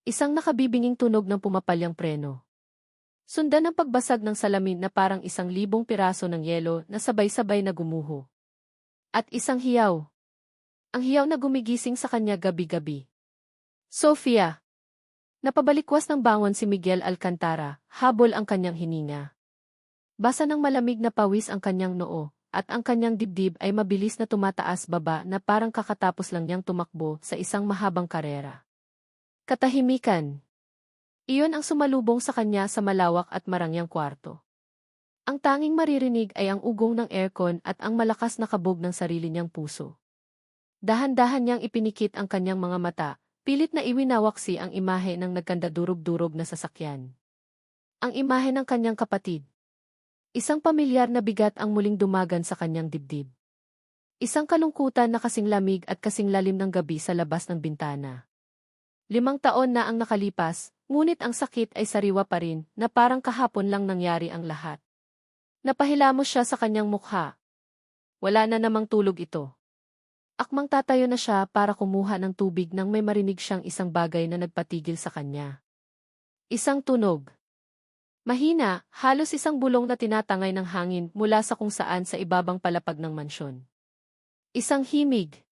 Isang nakabibinging tunog ng pumapalyang preno. Sundan ng pagbasag ng salamin na parang 1,000 piraso ng yelo na sabay-sabay na gumuho. At isang hiyaw. Ang hiyaw na gumigising sa kanya gabi-gabi. Sofia! Napabalikwas ng bangon si Miguel Alcantara, habol ang kanyang hininga. Basa ng malamig na pawis ang kanyang noo, at ang kanyang dibdib ay mabilis na tumataas baba na parang kakatapos lang niyang tumakbo sa isang mahabang karera. Katahimikan. Iyon ang sumalubong sa kanya sa malawak at marangyang kwarto. Ang tanging maririnig ay ang ugong ng aircon at ang malakas na kabog ng sarili niyang puso. Dahan-dahan niyang ipinikit ang kanyang mga mata, pilit na iwinawaksi ang imahe ng nagkandadurog-durog na sasakyan. Ang imahe ng kanyang kapatid. Isang pamilyar na bigat ang muling dumagan sa kanyang dibdib. Isang kalungkutan na kasing lamig at kasing lalim ng gabi sa labas ng bintana. 5 taon na ang nakalipas, ngunit ang sakit ay sariwa pa rin na parang kahapon lang nangyari ang lahat. Napahilamos siya sa kanyang mukha. Wala na namang tulog ito. Akmang tatayo na siya para kumuha ng tubig nang may marinig siyang isang bagay na nagpatigil sa kanya. Isang tunog. Mahina, halos isang bulong na tinatangay ng hangin mula sa kung saan sa ibabang palapag ng mansyon. Isang himig.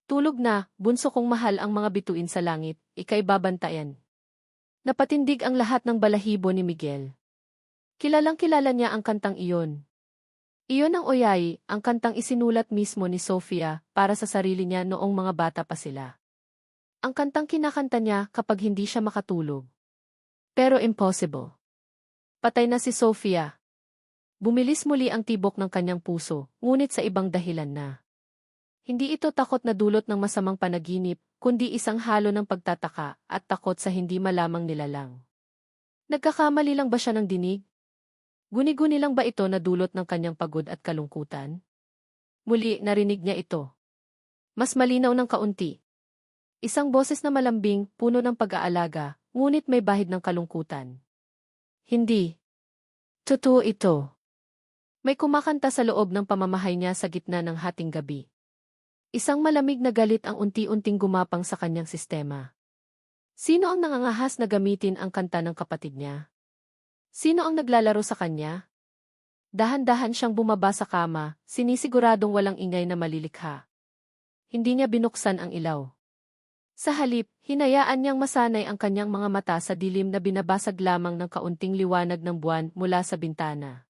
Tulog na, bunso kong mahal ang mga bituin sa langit, ika'y babantayan. Napatindig ang lahat ng balahibo ni Miguel. Kilalang-kilala niya ang kantang iyon. Iyon ang Oyay, ang kantang isinulat mismo ni Sofia para sa sarili niya noong mga bata pa sila. Ang kantang kinakanta niya kapag hindi siya makatulog. Pero impossible. Patay na si Sofia. Bumilis muli ang tibok ng kanyang puso, ngunit sa ibang dahilan na. Hindi ito takot na dulot ng masamang panaginip, kundi isang halo ng pagtataka at takot sa hindi malamang nilalang. Nagkakamali lang ba siya ng dinig? Guni-guni lang ba ito na dulot ng kanyang pagod at kalungkutan? Muli narinig niya ito. Mas malinaw ng kaunti. Isang boses na malambing, puno ng pag-aalaga, ngunit may bahid ng kalungkutan. Hindi. Totoo ito. May kumakanta sa loob ng pamamahay niya sa gitna ng hating gabi. Isang malamig na galit ang unti-unting gumapang sa kanyang sistema. Sino ang nangangahas na gamitin ang kanta ng kapatid niya? Sino ang naglalaro sa kanya? Dahan-dahan siyang bumaba sa kama, sinisiguradong walang ingay na malilikha. Hindi niya binuksan ang ilaw. Sa halip, hinayaan niyang masanay ang kanyang mga mata sa dilim na binabasag lamang ng kaunting liwanag ng buwan mula sa bintana.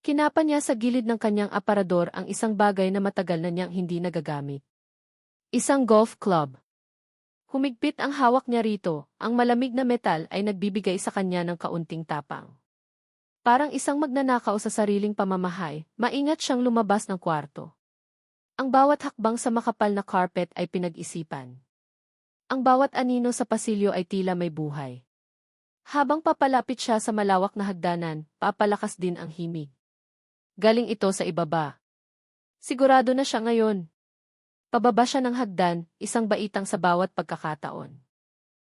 Kinapa niya sa gilid ng kanyang aparador ang isang bagay na matagal na niyang hindi nagagamit. Isang golf club. Humigpit ang hawak niya rito, ang malamig na metal ay nagbibigay sa kanya ng kaunting tapang. Parang isang magnanakaw sa sariling pamamahay, maingat siyang lumabas ng kwarto. Ang bawat hakbang sa makapal na carpet ay pinag-isipan. Ang bawat anino sa pasilyo ay tila may buhay. Habang papalapit siya sa malawak na hagdanan, papalakas din ang himig. Galing ito sa ibaba. Sigurado na siya ngayon. Pababa siya ng hagdan, isang baitang sa bawat pagkakataon.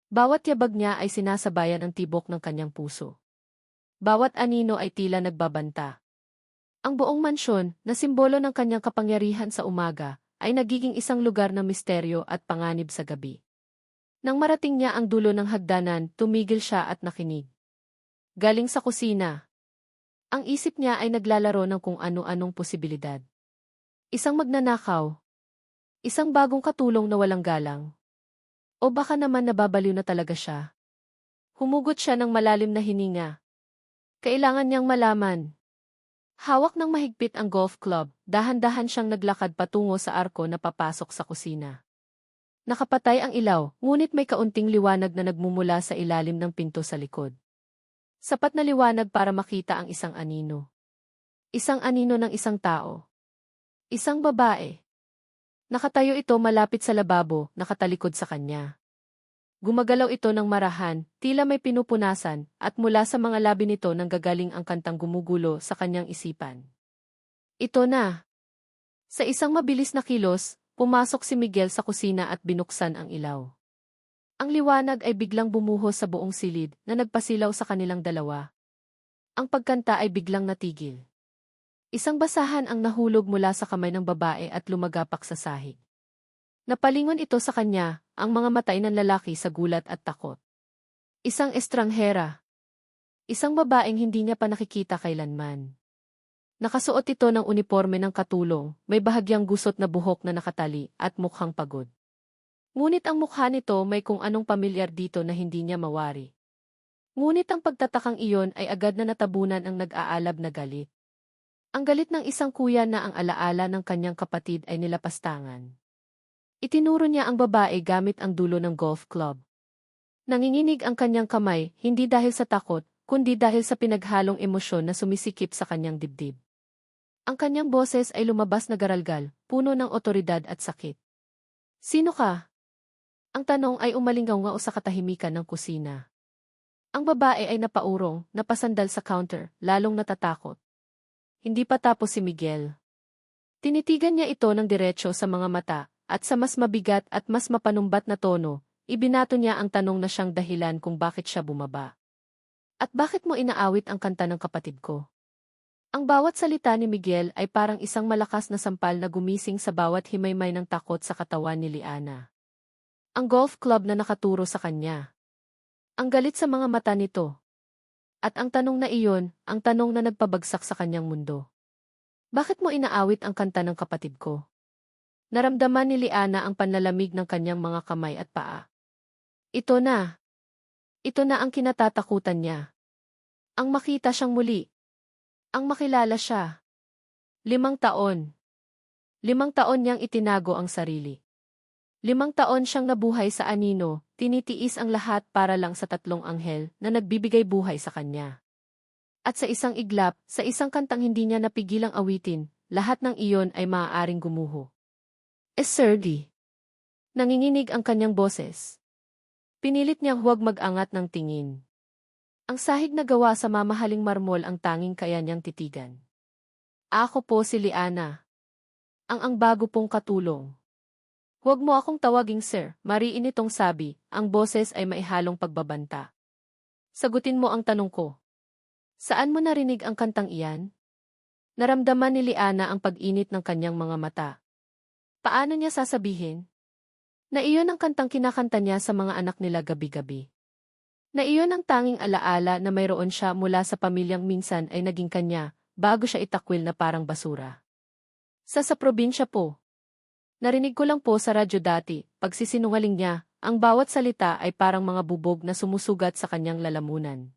Bawat yabag niya ay sinasabayan ang tibok ng kanyang puso. Bawat anino ay tila nagbabanta. Ang buong mansyon, na simbolo ng kanyang kapangyarihan sa umaga, ay nagiging isang lugar ng misteryo at panganib sa gabi. Nang marating niya ang dulo ng hagdanan, tumigil siya at nakinig. Galing sa kusina. Ang isip niya ay naglalaro ng kung ano-anong posibilidad. Isang magnanakaw. Isang bagong katulong na walang galang. O baka naman nababaliw na talaga siya. Humugot siya ng malalim na hininga. Kailangan niyang malaman. Hawak ng mahigpit ang golf club, dahan-dahan siyang naglakad patungo sa arko na papasok sa kusina. Nakapatay ang ilaw, ngunit may kaunting liwanag na nagmumula sa ilalim ng pinto sa likod. Sapat na liwanag para makita ang isang anino. Isang anino ng isang tao. Isang babae. Nakatayo ito malapit sa lababo, nakatalikod sa kanya. Gumagalaw ito ng marahan, tila may pinupunasan, at mula sa mga labi nito nanggagaling ang kantang gumugulo sa kanyang isipan. Ito na. Sa isang mabilis na kilos, pumasok si Miguel sa kusina at binuksan ang ilaw. Ang liwanag ay biglang bumuhos sa buong silid na nagpasilaw sa kanilang dalawa. Ang pagkanta ay biglang natigil. Isang basahan ang nahulog mula sa kamay ng babae at lumagapak sa sahig. Napalingon ito sa kanya, ang mga matay ng lalaki sa gulat at takot. Isang estranghera. Isang babaeng hindi niya pa nakikita kailanman. Nakasuot ito ng uniforme ng katulong, may bahagyang gusot na buhok na nakatali at mukhang pagod. Ngunit ang mukha nito may kung anong pamilyar dito na hindi niya mawari. Ngunit ang pagtatakang iyon ay agad na natabunan ang nag-aalab na galit. Ang galit ng isang kuya na ang alaala ng kanyang kapatid ay nilapastangan. Itinuro niya ang babae gamit ang dulo ng golf club. Nanginginig ang kanyang kamay, hindi dahil sa takot, kundi dahil sa pinaghalong emosyon na sumisikip sa kanyang dibdib. Ang kanyang boses ay lumabas na garalgal, puno ng otoridad at sakit. Sino ka? Ang tanong ay umalingaw sa katahimikan ng kusina. Ang babae ay napaurong, napasandal sa counter, lalong natatakot. Hindi pa tapos si Miguel. Tinitigan niya ito ng diretso sa mga mata, at sa mas mabigat at mas mapanumbat na tono, ibinato niya ang tanong na siyang dahilan kung bakit siya bumaba. At bakit mo inaawit ang kanta ng kapatid ko? Ang bawat salita ni Miguel ay parang isang malakas na sampal na gumising sa bawat himaymay ng takot sa katawan ni Liana. Ang golf club na nakaturo sa kanya. Ang galit sa mga mata nito. At ang tanong na iyon, ang tanong na nagpabagsak sa kanyang mundo. Bakit mo inaawit ang kanta ng kapatid ko? Naramdaman ni Liana ang panlalamig ng kanyang mga kamay at paa. Ito na. Ito na ang kinatatakutan niya. Ang makita siyang muli. Ang makilala siya. 5 taon. 5 taon niyang itinago ang sarili. 5 taon siyang nabuhay sa anino, tinitiis ang lahat para lang sa 3 anghel na nagbibigay buhay sa kanya. At sa isang iglap, sa isang kantang hindi niya napigilang awitin, lahat ng iyon ay maaaring gumuho. Sirdy. Nanginginig ang kanyang boses. Pinilit niyang huwag mag-angat ng tingin. Ang sahig na gawa sa mamahaling marmol ang tanging kaya niyang titigan. Ako po si Liana. Ang bago pong katulong. Huwag mo akong tawaging sir, mariin itong sabi, ang boses ay maihalong pagbabanta. Sagutin mo ang tanong ko. Saan mo narinig ang kantang iyan? Naramdaman ni Liana ang pag-init ng kanyang mga mata. Paano niya sasabihin? Na iyon ang kantang kinakanta niya sa mga anak nila gabi-gabi. Na iyon ang tanging alaala na mayroon siya mula sa pamilyang minsan ay naging kanya, bago siya itakwil na parang basura. Sa probinsya po. Narinig ko lang po sa radyo dati, pagsisinungaling niya, ang bawat salita ay parang mga bubog na sumusugat sa kanyang lalamunan.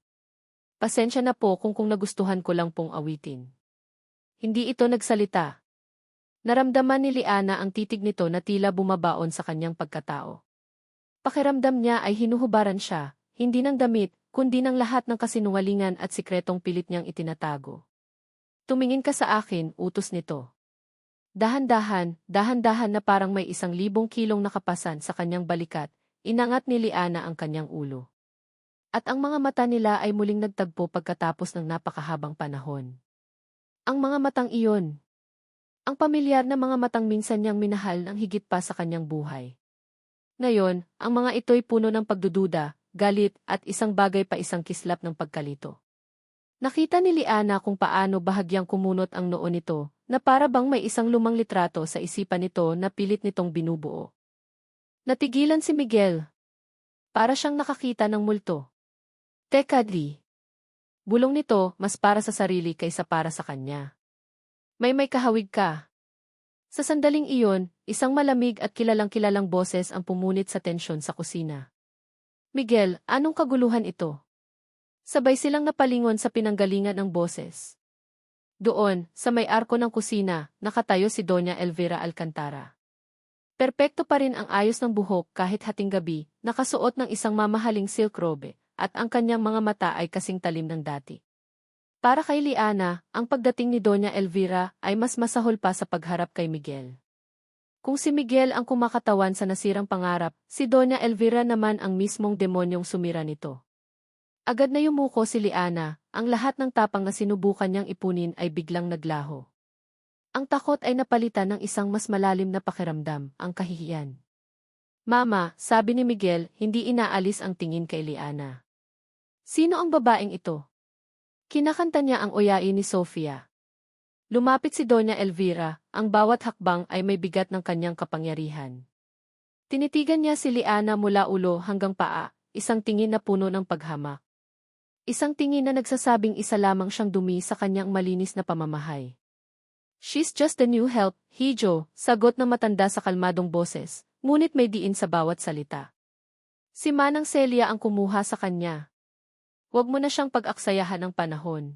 Pasensya na po kung nagustuhan ko lang pong awitin. Hindi ito nagsalita. Naramdaman ni Liana ang titig nito na tila bumabaon sa kanyang pagkatao. Pakiramdam niya ay hinuhubaran siya, hindi ng damit, kundi ng lahat ng kasinungalingan at sikretong pilit niyang itinatago. Tumingin ka sa akin, utos nito. Dahan-dahan na parang may 1,000 kilong nakapasan sa kanyang balikat, inangat ni Liana ang kanyang ulo. At ang mga mata nila ay muling nagtagpo pagkatapos ng napakahabang panahon. Ang mga matang iyon. Ang pamilyar na mga matang minsan niyang minahal ng higit pa sa kanyang buhay. Ngayon, ang mga ito'y puno ng pagdududa, galit, at isang bagay pa isang kislap ng pagkalito. Nakita ni Liana kung paano bahagyang kumunot ang noo nito, na para bang may isang lumang litrato sa isipan nito na pilit nitong binubuo. Natigilan si Miguel. Para siyang nakakita ng multo. Teka di. Bulong nito, mas para sa sarili kaysa para sa kanya. May kahawig ka. Sa sandaling iyon, isang malamig at kilalang-kilalang boses ang pumunit sa tensyon sa kusina. Miguel, anong kaguluhan ito? Sabay silang napalingon sa pinanggalingan ng boses. Doon, sa may arko ng kusina, nakatayo si Doña Elvira Alcantara. Perpekto pa rin ang ayos ng buhok kahit hating gabi, nakasuot ng isang mamahaling silk robe, at ang kanyang mga mata ay kasing talim ng dati. Para kay Liana, ang pagdating ni Doña Elvira ay mas masahol pa sa pagharap kay Miguel. Kung si Miguel ang kumakatawan sa nasirang pangarap, si Doña Elvira naman ang mismong demonyong sumira nito. Agad na yumuko si Liana, ang lahat ng tapang na sinubukan niyang ipunin ay biglang naglaho. Ang takot ay napalitan ng isang mas malalim na pakiramdam, ang kahihiyan. Mama, sabi ni Miguel, hindi inaalis ang tingin kay Liana. Sino ang babaeng ito? Kinakanta niya ang oyain ni Sofia. Lumapit si Doña Elvira, ang bawat hakbang ay may bigat ng kanyang kapangyarihan. Tinitigan niya si Liana mula ulo hanggang paa, isang tingin na puno ng paghamak. Isang tingin na nagsasabing isa lamang siyang dumi sa kanyang malinis na pamamahay. "She's just the new help, Hijo," sagot ng matanda sa kalmadong boses, ngunit may diin sa bawat salita. Si Manang Celia ang kumuha sa kanya. "Huwag mo na siyang pag-aksayahan ng panahon."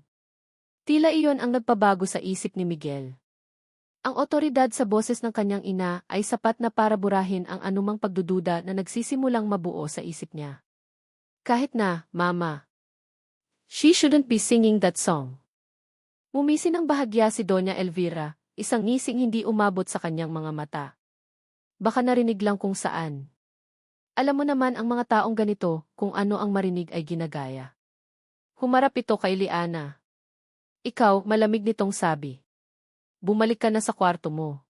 Tila iyon ang nagpabago sa isip ni Miguel. Ang otoridad sa boses ng kanyang ina ay sapat na para burahin ang anumang pagdududa na nagsisimulang mabuo sa isip niya. "Kahit na, Mama. She shouldn't be singing that song." Umisi ng bahagya si Doña Elvira, isang ngising hindi umabot sa kanyang mga mata. "Baka narinig lang kung saan. Alam mo naman ang mga taong ganito, kung ano ang marinig ay ginagaya." Humarap ito kay Liana. "Ikaw, malamig nitong sabi. Bumalik ka na sa kwarto mo.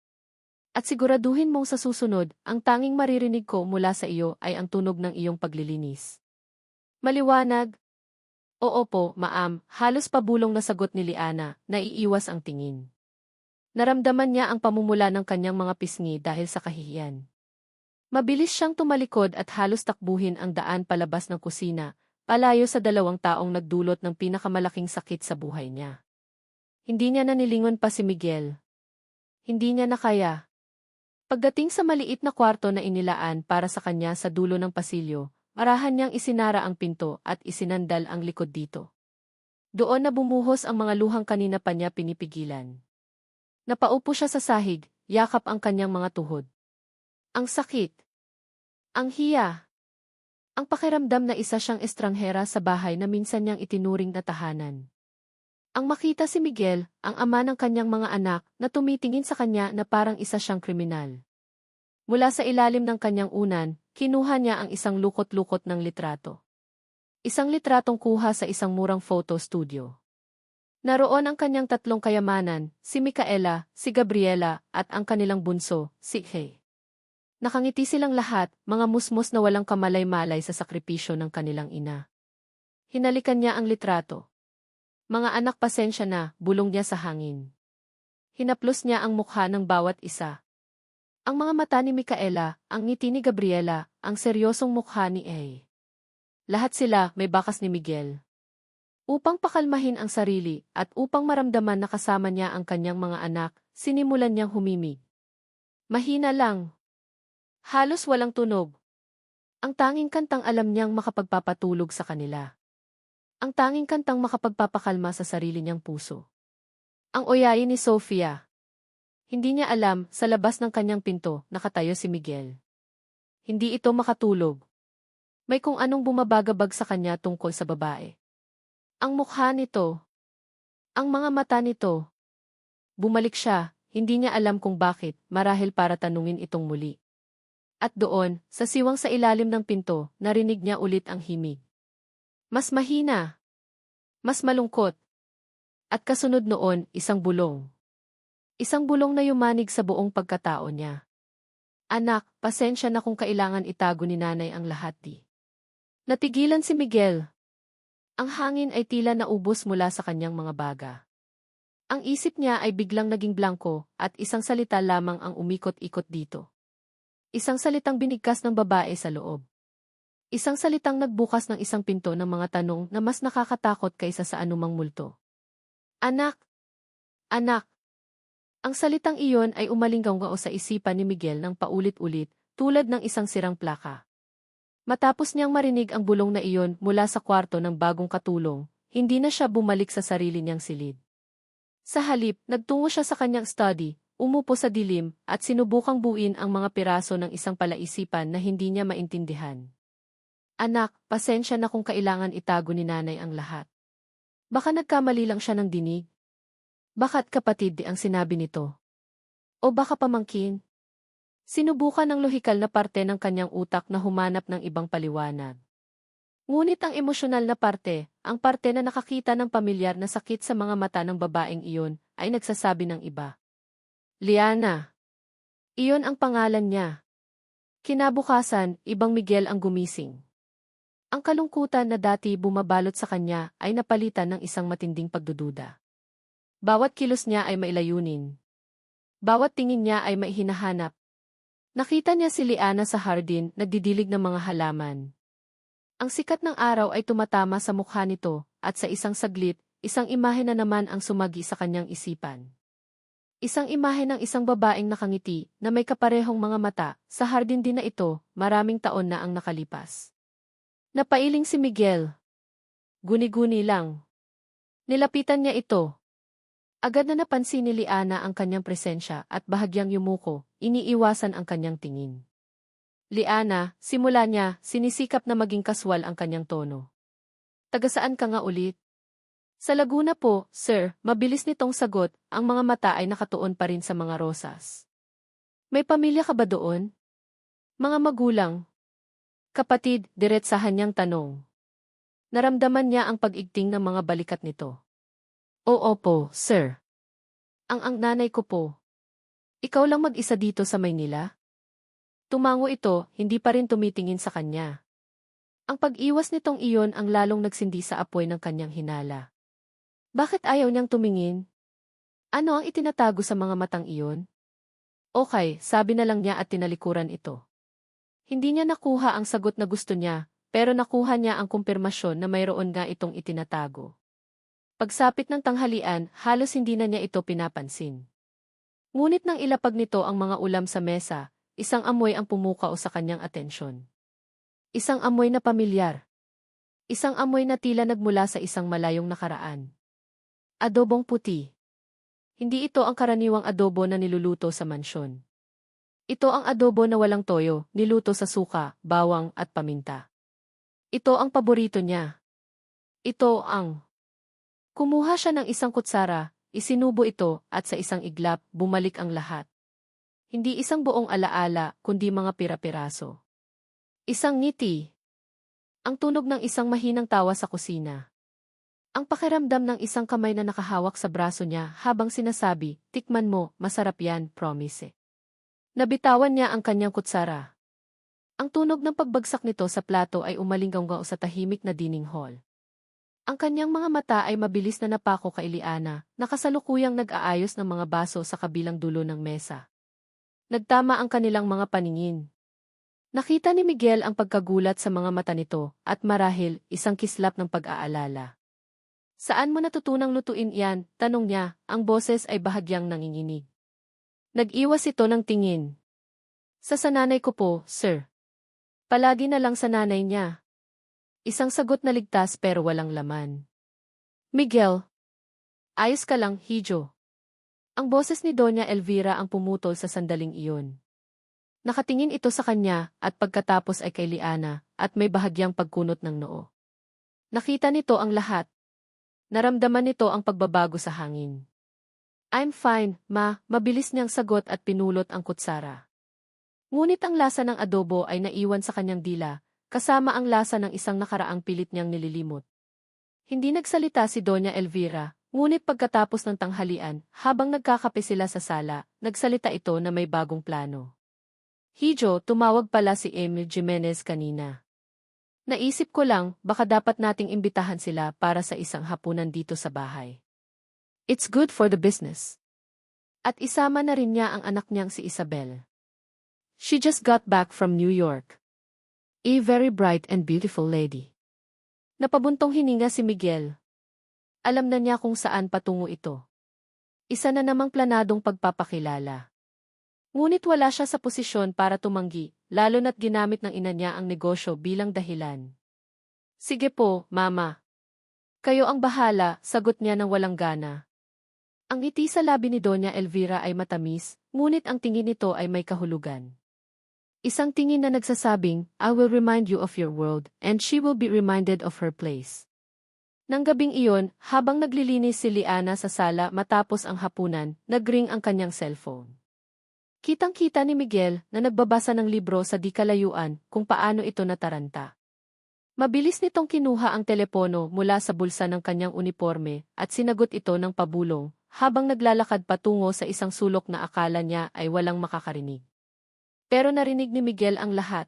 At siguraduhin mong sa susunod, ang tanging maririnig ko mula sa iyo ay ang tunog ng iyong paglilinis." "Maliwanag?" "Oo po, Maam," halos pabulong na sagot ni Liana, naiiwas ang tingin. Naramdaman niya ang pamumula ng kanyang mga pisngi dahil sa kahihiyan. Mabilis siyang tumalikod at halos takbuhin ang daan palabas ng kusina, palayo sa dalawang taong nagdulot ng pinakamalaking sakit sa buhay niya. Hindi niya nanilingon pa si Miguel. Hindi niya na kaya. Pagdating sa maliit na kwarto na inilaan para sa kanya sa dulo ng pasilyo, marahan niyang isinara ang pinto at isinandal ang likod dito. Doon na bumuhos ang mga luhang kanina pa niya pinipigilan. Napaupo siya sa sahig, yakap ang kanyang mga tuhod. Ang sakit. Ang hiya. Ang pakiramdam na isa siyang estranghera sa bahay na minsan niyang itinuring na tahanan. Ang makita si Miguel, ang ama ng kanyang mga anak, na tumitingin sa kanya na parang isa siyang kriminal. Mula sa ilalim ng kanyang unan, kinuha niya ang isang lukot-lukot ng litrato. Isang litratong kuha sa isang murang photo studio. Naroon ang kanyang tatlong kayamanan, si Micaela, si Gabriela, at ang kanilang bunso, si Hey. Nakangiti silang lahat, mga musmos na walang kamalay-malay sa sakripisyo ng kanilang ina. Hinalikan niya ang litrato. "Mga anak, pasensya na," bulong niya sa hangin. Hinaplos niya ang mukha ng bawat isa. Ang mga mata ni Micaela, ang ngiti ni Gabriela, ang seryosong mukha ni A. Lahat sila may bakas ni Miguel. Upang pakalmahin ang sarili at upang maramdaman na kasama niya ang kanyang mga anak, sinimulan niyang humimig. Mahina lang. Halos walang tunog. Ang tanging kantang alam niyang makapagpapatulog sa kanila. Ang tanging kantang makapagpapakalma sa sarili niyang puso. Ang oyayin ni Sofia. Hindi niya alam, sa labas ng kanyang pinto, nakatayo si Miguel. Hindi ito makatulog. May kung anong bumabagabag sa kanya tungkol sa babae. Ang mukha nito. Ang mga mata nito. Bumalik siya, hindi niya alam kung bakit, marahil para tanungin itong muli. At doon, sa siwang sa ilalim ng pinto, narinig niya ulit ang himig. Mas mahina. Mas malungkot. At kasunod noon, isang bulong. Isang bulong na yumanig sa buong pagkatao niya. "Anak, pasensya na kung kailangan itago ni nanay ang lahat di." Natigilan si Miguel. Ang hangin ay tila naubos mula sa kanyang mga baga. Ang isip niya ay biglang naging blanko at isang salita lamang ang umikot-ikot dito. Isang salitang binigkas ng babae sa loob. Isang salitang nagbukas ng isang pinto ng mga tanong na mas nakakatakot kaysa sa anumang multo. "Anak! Anak!" Ang salitang iyon ay umalingaw sa isipan ni Miguel ng paulit-ulit, tulad ng isang sirang plaka. Matapos niyang marinig ang bulong na iyon mula sa kwarto ng bagong katulong, hindi na siya bumalik sa sarili niyang silid. Sa halip, nagtungo siya sa kanyang study, umupo sa dilim, at sinubukang buuin ang mga piraso ng isang palaisipan na hindi niya maintindihan. "Anak, pasensya na kung kailangan itago ni nanay ang lahat. Baka nagkamali lang siya ng dinig. Baka't kapatid di ang sinabi nito. O baka pamangkin?" Sinubukan ng lohikal na parte ng kanyang utak na humanap ng ibang paliwanag. Ngunit ang emosyonal na parte, ang parte na nakakita ng pamilyar na sakit sa mga mata ng babaeng iyon, ay nagsasabi ng iba. Liana. Iyon ang pangalan niya. Kinabukasan, ibang Miguel ang gumising. Ang kalungkutan na dati bumabalot sa kanya ay napalitan ng isang matinding pagdududa. Bawat kilos niya ay mailayunin. Bawat tingin niya ay maihinahanap. Nakita niya si Liana sa hardin, nagdidilig ng mga halaman. Ang sikat ng araw ay tumatama sa mukha nito, at sa isang saglit, isang imahe na naman ang sumagi sa kanyang isipan. Isang imahe ng isang babaeng nakangiti, na may kaparehong mga mata, sa hardin din na ito, maraming taon na ang nakalipas. Napailing si Miguel. Guni-guni lang. Nilapitan niya ito. Agad na napansin ni Liana ang kanyang presensya at bahagyang yumuko, iniiwasan ang kanyang tingin. Liana, simula niya, sinisikap na maging kaswal ang kanyang tono. Taga-saan ka nga ulit? Sa Laguna po, sir, mabilis nitong sagot, ang mga mata ay nakatuon pa rin sa mga rosas. May pamilya ka ba doon? Mga magulang. Kapatid, diretsahan niyang tanong. Naramdaman niya ang pag-igting ng mga balikat nito. Oo po, sir. Ang nanay ko po. Ikaw lang mag-isa dito sa Maynila? Tumango ito, hindi pa rin tumitingin sa kanya. Ang pag-iwas nitong iyon ang lalong nagsindi sa apoy ng kanyang hinala. Bakit ayaw niyang tumingin? Ano ang itinatago sa mga matang iyon? Okay, sabi na lang niya at tinalikuran ito. Hindi niya nakuha ang sagot na gusto niya, pero nakuha niya ang kumpirmasyon na mayroon nga itong itinatago. Pagsapit ng tanghalian, halos hindi na niya ito pinapansin. Ngunit nang ilapag nito ang mga ulam sa mesa, isang amoy ang pumukao sa kanyang atensyon. Isang amoy na pamilyar. Isang amoy na tila nagmula sa isang malayong nakaraan. Adobong puti. Hindi ito ang karaniwang adobo na niluluto sa mansyon. Ito ang adobo na walang toyo, niluto sa suka, bawang at paminta. Ito ang paborito niya. Ito ang... Kumuha siya ng isang kutsara, isinubo ito, at sa isang iglap, bumalik ang lahat. Hindi isang buong alaala, kundi mga pira-piraso. Isang ngiti. Ang tunog ng isang mahinang tawa sa kusina. Ang pakiramdam ng isang kamay na nakahawak sa braso niya habang sinasabi, tikman mo, masarap yan, promise. Nabitawan niya ang kanyang kutsara. Ang tunog ng pagbagsak nito sa plato ay umalinggaw sa tahimik na dining hall. Ang kanyang mga mata ay mabilis na napako kay Liana, na kasalukuyang nag-aayos ng mga baso sa kabilang dulo ng mesa. Nagtama ang kanilang mga paningin. Nakita ni Miguel ang pagkagulat sa mga mata nito, at marahil, isang kislap ng pag-aalala. Saan mo natutunang lutuin yan? Tanong niya, ang boses ay bahagyang nanginginig. Nag-iwas ito ng tingin. Sa nanay ko po, sir. Palagi na lang sa nanay niya. Isang sagot na ligtas pero walang laman. Miguel. Ayos ka lang, Hijo. Ang boses ni Doña Elvira ang pumutol sa sandaling iyon. Nakatingin ito sa kanya at pagkatapos ay kay Liana at may bahagyang pagkunot ng noo. Nakita nito ang lahat. Naramdaman nito ang pagbabago sa hangin. I'm fine, ma, mabilis niyang sagot at pinulot ang kutsara. Ngunit ang lasa ng adobo ay naiwan sa kanyang dila, kasama ang lasa ng isang nakaraang pilit niyang nililimot. Hindi nagsalita si Doña Elvira, ngunit pagkatapos ng tanghalian, habang nagkakape sila sa sala, nagsalita ito na may bagong plano. Hijo, tumawag pala si Emil Jimenez kanina. Naisip ko lang, baka dapat nating imbitahan sila para sa isang hapunan dito sa bahay. It's good for the business. At isama na rin niya ang anak niyang si Isabel. She just got back from New York. A very bright and beautiful lady. Napabuntong hininga si Miguel. Alam na niya kung saan patungo ito. Isa na namang planadong pagpapakilala. Ngunit wala siya sa posisyon para tumanggi, lalo na't ginamit ng ina niya ang negosyo bilang dahilan. Sige po, mama. Kayo ang bahala, sagot niya ng walang gana. Ang ngiti sa labi ni Doña Elvira ay matamis, ngunit ang tingin nito ay may kahulugan. Isang tingin na nagsasabing, I will remind you of your world, and she will be reminded of her place. Nang gabing iyon, habang naglilinis si Liana sa sala matapos ang hapunan, nagring ang kanyang cellphone. Kitang-kita ni Miguel na nagbabasa ng libro sa di kalayuan kung paano ito nataranta. Mabilis nitong kinuha ang telepono mula sa bulsa ng kanyang uniforme at sinagot ito ng pabulong habang naglalakad patungo sa isang sulok na akala niya ay walang makakarinig. Pero narinig ni Miguel ang lahat.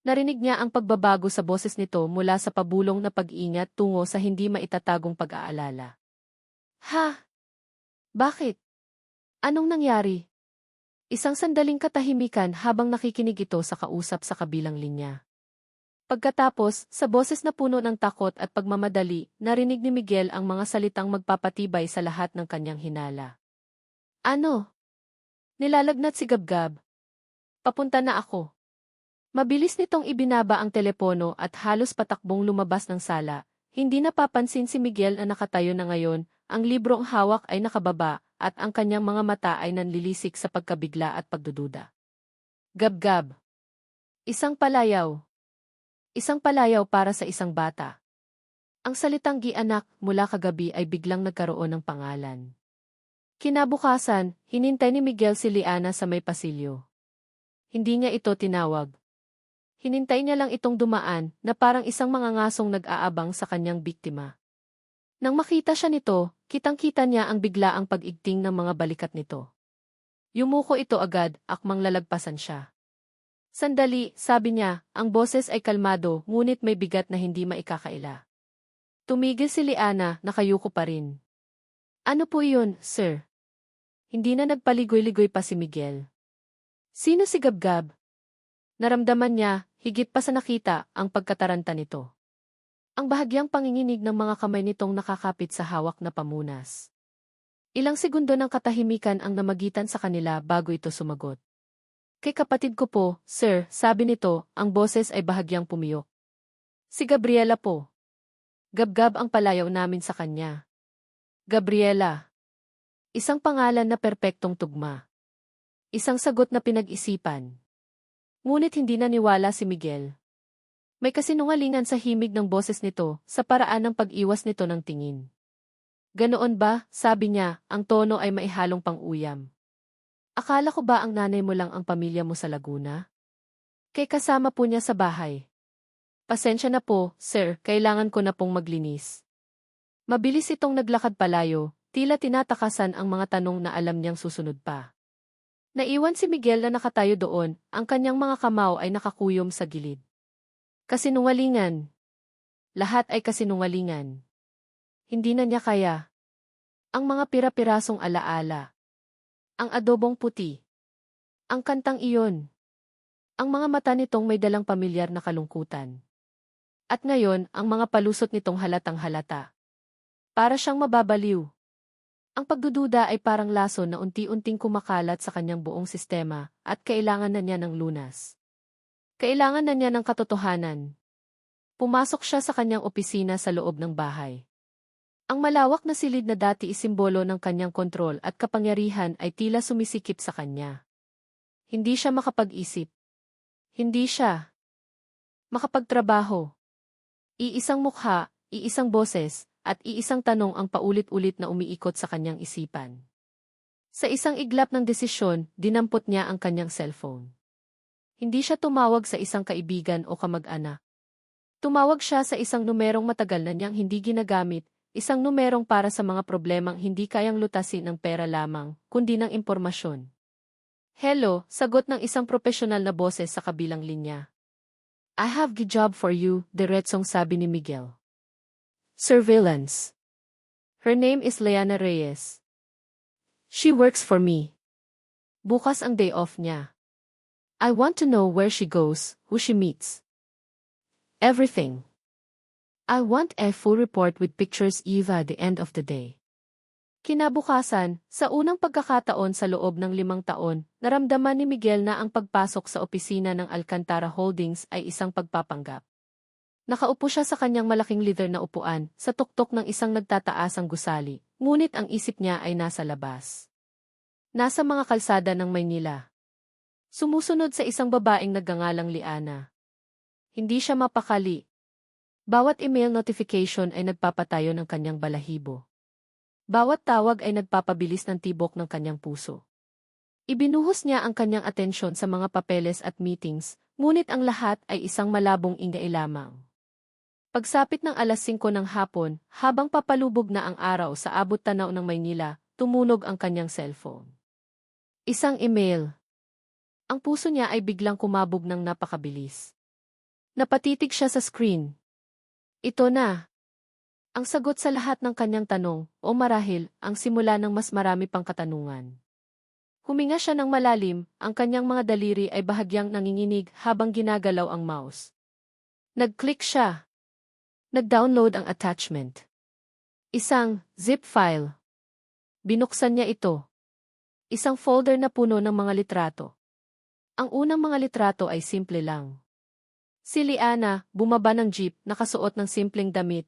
Narinig niya ang pagbabago sa boses nito mula sa pabulong na pag-iingat tungo sa hindi maitatagong pag-aalala. Ha? Bakit? Anong nangyari? Isang sandaling katahimikan habang nakikinig ito sa kausap sa kabilang linya. Pagkatapos, sa boses na puno ng takot at pagmamadali, narinig ni Miguel ang mga salitang magpapatibay sa lahat ng kanyang hinala. Ano? Nilalagnat si Gabgab. Papunta na ako. Mabilis nitong ibinaba ang telepono at halos patakbong lumabas ng sala. Hindi napapansin si Miguel na nakatayo na ngayon, ang librong hawak ay nakababa, at ang kanyang mga mata ay nanlilisik sa pagkabigla at pagdududa. Gabgab. Isang palayaw. Isang palayaw para sa isang bata. Ang salitang gianak mula kagabi ay biglang nagkaroon ng pangalan. Kinabukasan, hinintay ni Miguel si Liana sa may pasilyo. Hindi niya ito tinawag. Hinintay niya lang itong dumaan na parang isang mangangasong nag-aabang sa kanyang biktima. Nang makita siya nito, kitang-kita niya ang biglaang pag-igting ng mga balikat nito. Yumuko ito agad, akmang lalagpasan siya. Sandali, sabi niya, ang boses ay kalmado ngunit may bigat na hindi maikakaila. Tumigil si Liana, nakayuko pa rin. Ano po iyon, sir? Hindi na nagpaligoy-ligoy pa si Miguel. Sino si Gabgab? Naramdaman niya, higit pa sa nakita, ang pagkataranta nito. Ang bahagyang panginginig ng mga kamay nitong nakakapit sa hawak na pamunas. Ilang segundo ng katahimikan ang namagitan sa kanila bago ito sumagot. Kay kapatid ko po, sir, sabi nito, ang boses ay bahagyang pumiyok. Si Gabriela po. Gabgab ang palayaw namin sa kanya. Gabriela. Isang pangalan na perpektong tugma. Isang sagot na pinag-isipan. Ngunit hindi naniwala si Miguel. May kasinungalingan sa himig ng boses nito sa paraan ng pag-iwas nito ng tingin. Ganoon ba, sabi niya, ang tono ay maihalong pang-uyam. Akala ko ba ang nanay mo lang ang pamilya mo sa Laguna? Kay kasama po niya sa bahay. Pasensya na po, sir, kailangan ko na pong maglinis. Mabilis itong naglakad palayo, tila tinatakasan ang mga tanong na alam niyang susunod pa. Naiwan si Miguel na nakatayo doon, ang kanyang mga kamao ay nakakuyom sa gilid. Kasinungalingan. Lahat ay kasinungalingan. Hindi na niya kaya. Ang mga pira-pirasong alaala. Ang adobong puti. Ang kantang iyon. Ang mga mata nitong may dalang pamilyar na kalungkutan. At ngayon, ang mga palusot nitong halatang halata. Para siyang mababaliw. Ang pagdududa ay parang laso na unti-unting kumakalat sa kanyang buong sistema at kailangan na niya ng lunas. Kailangan na niya ng katotohanan. Pumasok siya sa kanyang opisina sa loob ng bahay. Ang malawak na silid na dati isimbolo ng kanyang kontrol at kapangyarihan ay tila sumisikip sa kanya. Hindi siya makapag-isip. Hindi siya makapagtrabaho. Iisang mukha, iisang boses, at iisang tanong ang paulit-ulit na umiikot sa kanyang isipan. Sa isang iglap ng desisyon, dinampot niya ang kanyang cellphone. Hindi siya tumawag sa isang kaibigan o kamag-anak. Tumawag siya sa isang numerong matagal na niyang hindi ginagamit, isang numerong para sa mga problemang hindi kayang lutasin ng pera lamang, kundi ng impormasyon. Hello, sagot ng isang profesional na boses sa kabilang linya. I have a job for you, diretsong sabi ni Miguel. Surveillance. Her name is Liana Reyes. She works for me. Bukas ang day off niya. I want to know where she goes, who she meets. Everything. I want a full report with pictures Eva at the end of the day. Kinabukasan, sa unang pagkakataon sa loob ng 5 taon, naramdaman ni Miguel na ang pagpasok sa opisina ng Alcantara Holdings ay isang pagpapanggap. Nakaupo siya sa kanyang malaking leather na upuan, sa tuktok ng isang nagtataasang gusali, ngunit ang isip niya ay nasa labas. Nasa mga kalsada ng Maynila. Sumusunod sa isang babaeng nagngangalang Liana. Hindi siya mapakali. Bawat email notification ay nagpapatayo ng kanyang balahibo. Bawat tawag ay nagpapabilis ng tibok ng kanyang puso. Ibinuhos niya ang kanyang atensyon sa mga papeles at meetings, ngunit ang lahat ay isang malabong ingay lamang. Pagsapit ng alas 5 ng hapon, habang papalubog na ang araw sa abot tanaw ng Maynila, tumunog ang kanyang cellphone. Isang email. Ang puso niya ay biglang kumabog ng napakabilis. Napatitig siya sa screen. Ito na. Ang sagot sa lahat ng kanyang tanong, o marahil, ang simula ng mas marami pang katanungan. Huminga siya ng malalim, ang kanyang mga daliri ay bahagyang nanginginig habang ginagalaw ang mouse. Nag-click siya. Nag-download ang attachment. Isang zip file. Binuksan niya ito. Isang folder na puno ng mga litrato. Ang unang mga litrato ay simple lang. Si Liana, bumaba ng jeep, nakasuot ng simpleng damit.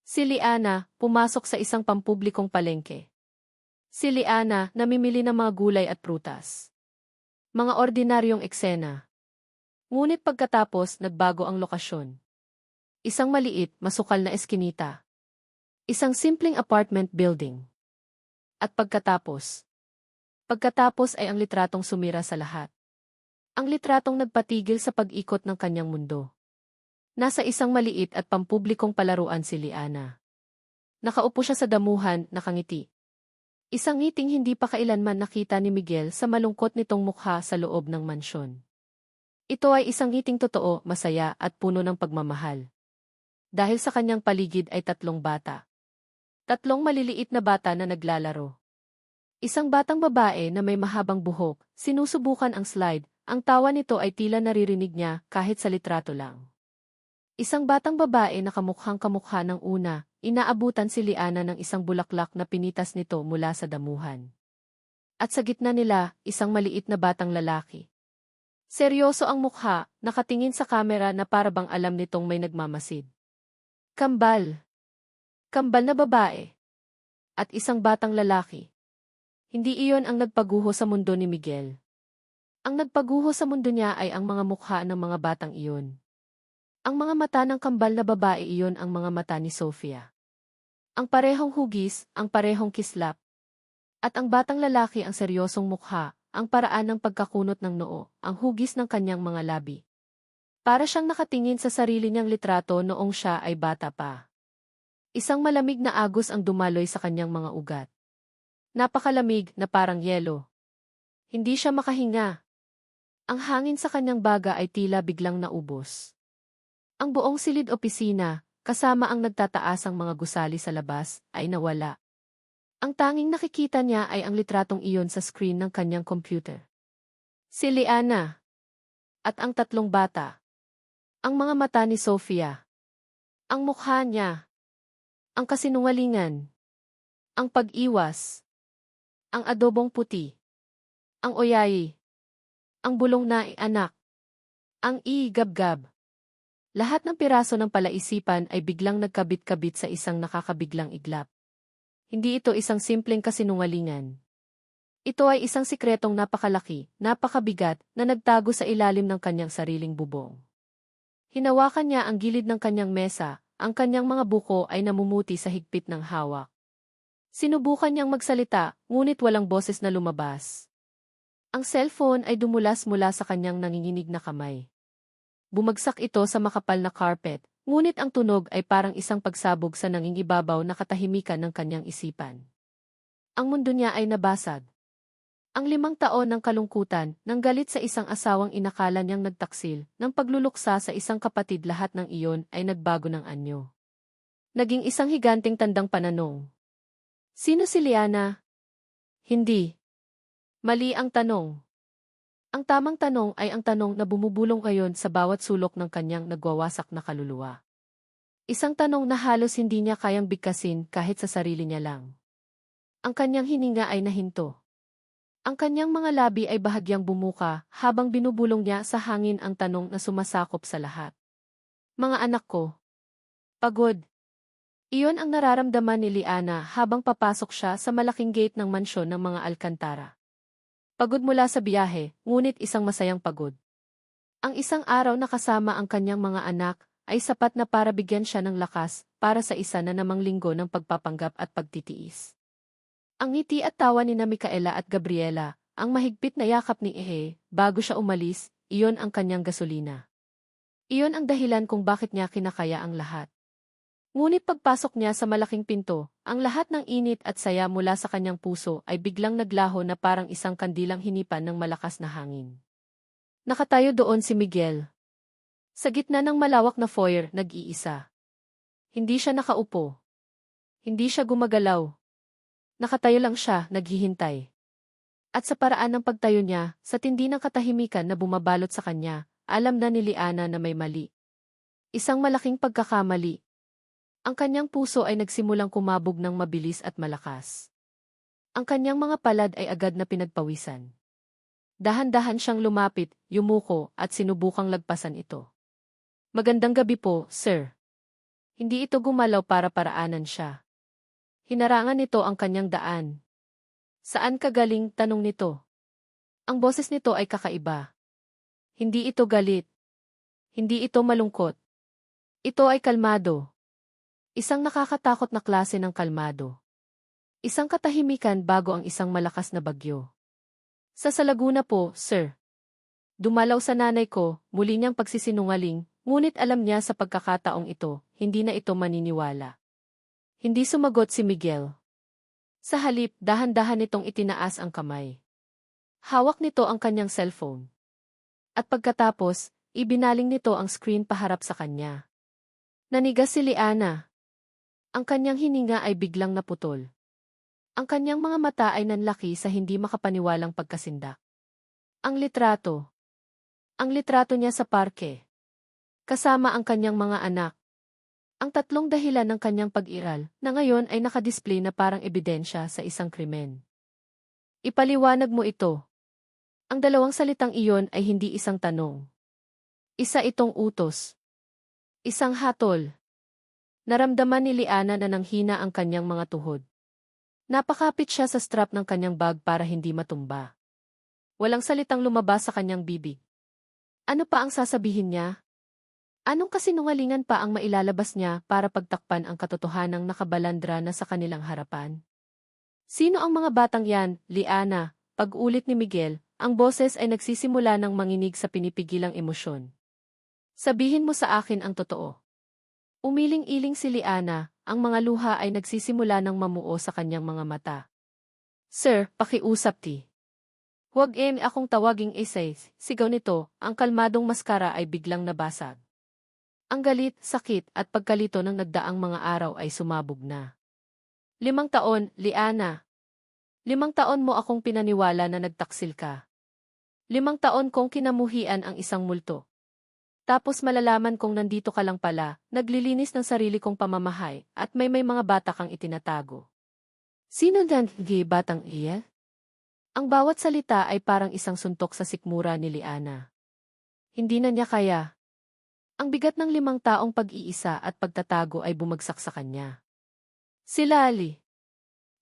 Si Liana, pumasok sa isang pampublikong palengke. Si Liana, namimili ng mga gulay at prutas. Mga ordinaryong eksena. Ngunit pagkatapos, nagbago ang lokasyon. Isang maliit, masukal na eskinita. Isang simpleng apartment building. At pagkatapos ay ang litratong sumira sa lahat. Ang litratong nagpatigil sa pag-ikot ng kanyang mundo. Nasa isang maliit at pampublikong palaruan si Liana. Nakaupo siya sa damuhan, nakangiti. Isang ngiting hindi pa kailanman nakita ni Miguel sa malungkot nitong mukha sa loob ng mansyon. Ito ay isang ngiting totoo, masaya at puno ng pagmamahal. Dahil sa kanyang paligid ay 3 bata. 3 maliliit na bata na naglalaro. Isang batang babae na may mahabang buhok, sinusubukan ang slide. Ang tawa nito ay tila naririnig niya kahit sa litrato lang. Isang batang babae na kamukhang-kamukha ng una, inaabutan si Liana ng isang bulaklak na pinitas nito mula sa damuhan. At sa gitna nila, isang maliit na batang lalaki. Seryoso ang mukha, nakatingin sa kamera na para bang alam nitong may nagmamasid. Kambal. Kambal na babae. At isang batang lalaki. Hindi iyon ang nagpaguho sa mundo ni Miguel. Ang nagpaguho sa mundo niya ay ang mga mukha ng mga batang iyon. Ang mga mata ng kambal na babae iyon ang mga mata ni Sofia. Ang parehong hugis, ang parehong kislap. At ang batang lalaki ang seryosong mukha, ang paraan ng pagkakunot ng noo, ang hugis ng kanyang mga labi. Para siyang nakatingin sa sarili niyang litrato noong siya ay bata pa. Isang malamig na agos ang dumaloy sa kanyang mga ugat. Napakalamig na parang yelo. Hindi siya makahinga. Ang hangin sa kanyang baga ay tila biglang naubos. Ang buong silid opisina, kasama ang nagtataasang mga gusali sa labas, ay nawala. Ang tanging nakikita niya ay ang litratong iyon sa screen ng kanyang computer. Si Liana. At ang 3 bata. Ang mga mata ni Sofia. Ang mukha niya. Ang kasinungalingan. Ang pag-iwas. Ang adobong puti. Ang oyayi. Ang bulong na anak. Ang i-gab-gab. Lahat ng piraso ng palaisipan ay biglang nagkabit-kabit sa isang nakakabiglang iglap. Hindi ito isang simpleng kasinungalingan. Ito ay isang sikretong napakalaki, napakabigat, na nagtago sa ilalim ng kanyang sariling bubong. Hinawakan niya ang gilid ng kanyang mesa, ang kanyang mga buko ay namumuti sa higpit ng hawak. Sinubukan niyang magsalita, ngunit walang boses na lumabas. Ang cellphone ay dumulas mula sa kanyang nanginginig na kamay. Bumagsak ito sa makapal na carpet, ngunit ang tunog ay parang isang pagsabog sa nangingibabaw na katahimikan ng kanyang isipan. Ang mundo niya ay nabasag. Ang 5 taon ng kalungkutan, ng galit sa isang asawang inakala niyang nagtaksil, ng pagluluksa sa isang kapatid, lahat ng iyon ay nagbago ng anyo. Naging isang higanting tandang pananong. Sino si Liana? Hindi. Mali ang tanong. Ang tamang tanong ay ang tanong na bumubulong ngayon sa bawat sulok ng kanyang nagwawasak na kaluluwa. Isang tanong na halos hindi niya kayang bigkasin kahit sa sarili niya lang. Ang kanyang hininga ay nahinto. Ang kanyang mga labi ay bahagyang bumuka habang binubulong niya sa hangin ang tanong na sumasakop sa lahat. Mga anak ko. Pagod. Iyon ang nararamdaman ni Liana habang papasok siya sa malaking gate ng mansyon ng mga Alcantara. Pagod mula sa biyahe, ngunit isang masayang pagod. Ang isang araw na kasama ang kanyang mga anak ay sapat na para bigyan siya ng lakas para sa isa na namang linggo ng pagpapanggap at pagtitiis. Ang ngiti at tawa ni Micaela at Gabriela, ang mahigpit na yakap ni Ehe, bago siya umalis, iyon ang kanyang gasolina. Iyon ang dahilan kung bakit niya kinakaya ang lahat. Ngunit pagpasok niya sa malaking pinto, ang lahat ng init at saya mula sa kanyang puso ay biglang naglaho na parang isang kandilang hinipan ng malakas na hangin. Nakatayo doon si Miguel. Sa gitna ng malawak na foyer, nag-iisa. Hindi siya nakaupo. Hindi siya gumagalaw. Nakatayo lang siya, naghihintay. At sa paraan ng pagtayo niya, sa tindi ng katahimikan na bumabalot sa kanya, alam na ni Liana na may mali. Isang malaking pagkakamali. Ang kanyang puso ay nagsimulang kumabog ng mabilis at malakas. Ang kanyang mga palad ay agad na pinagpawisan. Dahan-dahan siyang lumapit, yumuko, at sinubukang lagpasan ito. Magandang gabi po, sir. Hindi ito gumalaw para paraanan siya. Hinarangan nito ang kanyang daan. Saan ka galing? Tanong nito. Ang boses nito ay kakaiba. Hindi ito galit. Hindi ito malungkot. Ito ay kalmado. Isang nakakatakot na klase ng kalmado. Isang katahimikan bago ang isang malakas na bagyo. Sa Laguna po, sir. Dumalaw sa nanay ko, muli niyang pagsisinungaling, ngunit alam niya sa pagkakataong ito, hindi na ito maniniwala. Hindi sumagot si Miguel. Sa halip, dahan-dahan nitong itinaas ang kamay. Hawak nito ang kanyang cellphone. At pagkatapos, ibinaling nito ang screen paharap sa kanya. Nanigas si Liana. Ang kanyang hininga ay biglang naputol. Ang kanyang mga mata ay nanlaki sa hindi makapaniwalang pagkasindak. Ang litrato. Ang litrato niya sa parke. Kasama ang kanyang mga anak. Ang tatlong dahilan ng kanyang pag-iral na ngayon ay nakadisplay na parang ebidensya sa isang krimen. Ipaliwanag mo ito. Ang dalawang salitang iyon ay hindi isang tanong. Isa itong utos. Isang hatol. Naramdaman ni Liana na nanghina ang kanyang mga tuhod. Napakapit siya sa strap ng kanyang bag para hindi matumba. Walang salitang lumabas sa kanyang bibig. Ano pa ang sasabihin niya? Anong kasinungalingan pa ang mailalabas niya para pagtakpan ang katotohanang nakabalandra na sa kanilang harapan? Sino ang mga batang yan, Liana? Pag-ulit ni Miguel, ang boses ay nagsisimula ng manginig sa pinipigilang emosyon. Sabihin mo sa akin ang totoo. Umiling-iling si Liana, ang mga luha ay nagsisimula ng mamuo sa kanyang mga mata. Sir, pakiusap ti. Huwag akong tawaging essay, sigaw nito, ang kalmadong maskara ay biglang nabasag. Ang galit, sakit, at pagkalito ng nagdaang mga araw ay sumabog na. 5 taon, Liana. 5 taon mo akong pinaniwala na nagtaksil ka. 5 taon kong kinamuhian ang isang multo. Tapos malalaman kong nandito ka lang pala, naglilinis ng sarili kong pamamahay, at may mga bata kang itinatago. Sino dan batang iya? Ang bawat salita ay parang isang suntok sa sikmura ni Liana. Hindi na niya kaya. Ang bigat ng 5 taong pag-iisa at pagtatago ay bumagsak sa kanya. Sila Ali.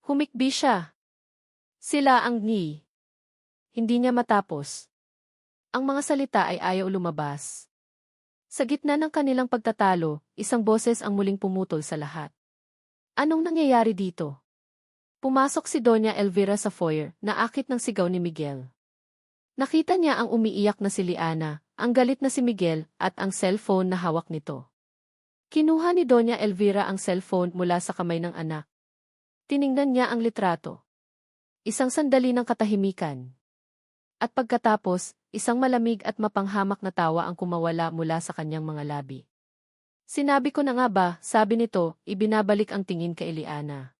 Humikbi siya. Sila ang ni. Hindi niya matapos. Ang mga salita ay ayaw lumabas. Sa gitna ng kanilang pagtatalo, isang boses ang muling pumutol sa lahat. Anong nangyayari dito? Pumasok si Doña Elvira sa foyer, naakit ng sigaw ni Miguel. Nakita niya ang umiiyak na si Liana, ang galit na si Miguel, at ang cellphone na hawak nito. Kinuha ni Doña Elvira ang cellphone mula sa kamay ng anak. Tiningnan niya ang litrato. Isang sandali ng katahimikan. At pagkatapos, isang malamig at mapanghamak na tawa ang kumawala mula sa kanyang mga labi. Sinabi ko na nga ba, sabi nito, ibinabalik ang tingin kay Liana.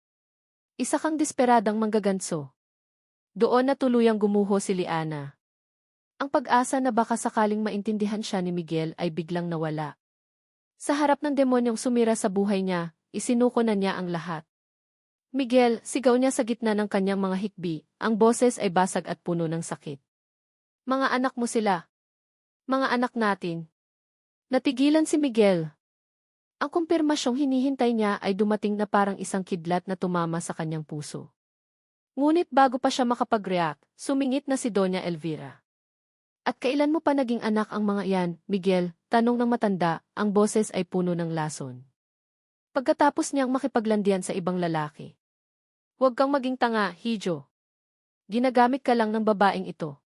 Isa kang desperadang manggaganso. Doon na tuluyang gumuho si Liana. Ang pag-asa na baka sakaling maintindihan siya ni Miguel ay biglang nawala. Sa harap ng demonyong sumira sa buhay niya, isinuko na niya ang lahat. Miguel, sigaw niya sa gitna ng kanyang mga hikbi, ang boses ay basag at puno ng sakit. Mga anak mo sila. Mga anak natin. Natigilan si Miguel. Ang kumpirmasyong hinihintay niya ay dumating na parang isang kidlat na tumama sa kanyang puso. Ngunit bago pa siya makapag-react, sumingit na si Doña Elvira. At kailan mo pa naging anak ang mga iyan, Miguel? Tanong ng matanda, ang boses ay puno ng lason. Pagkatapos niyang makipaglandian sa ibang lalaki. Huwag kang maging tanga, Hijo. Ginagamit ka lang ng babaeng ito.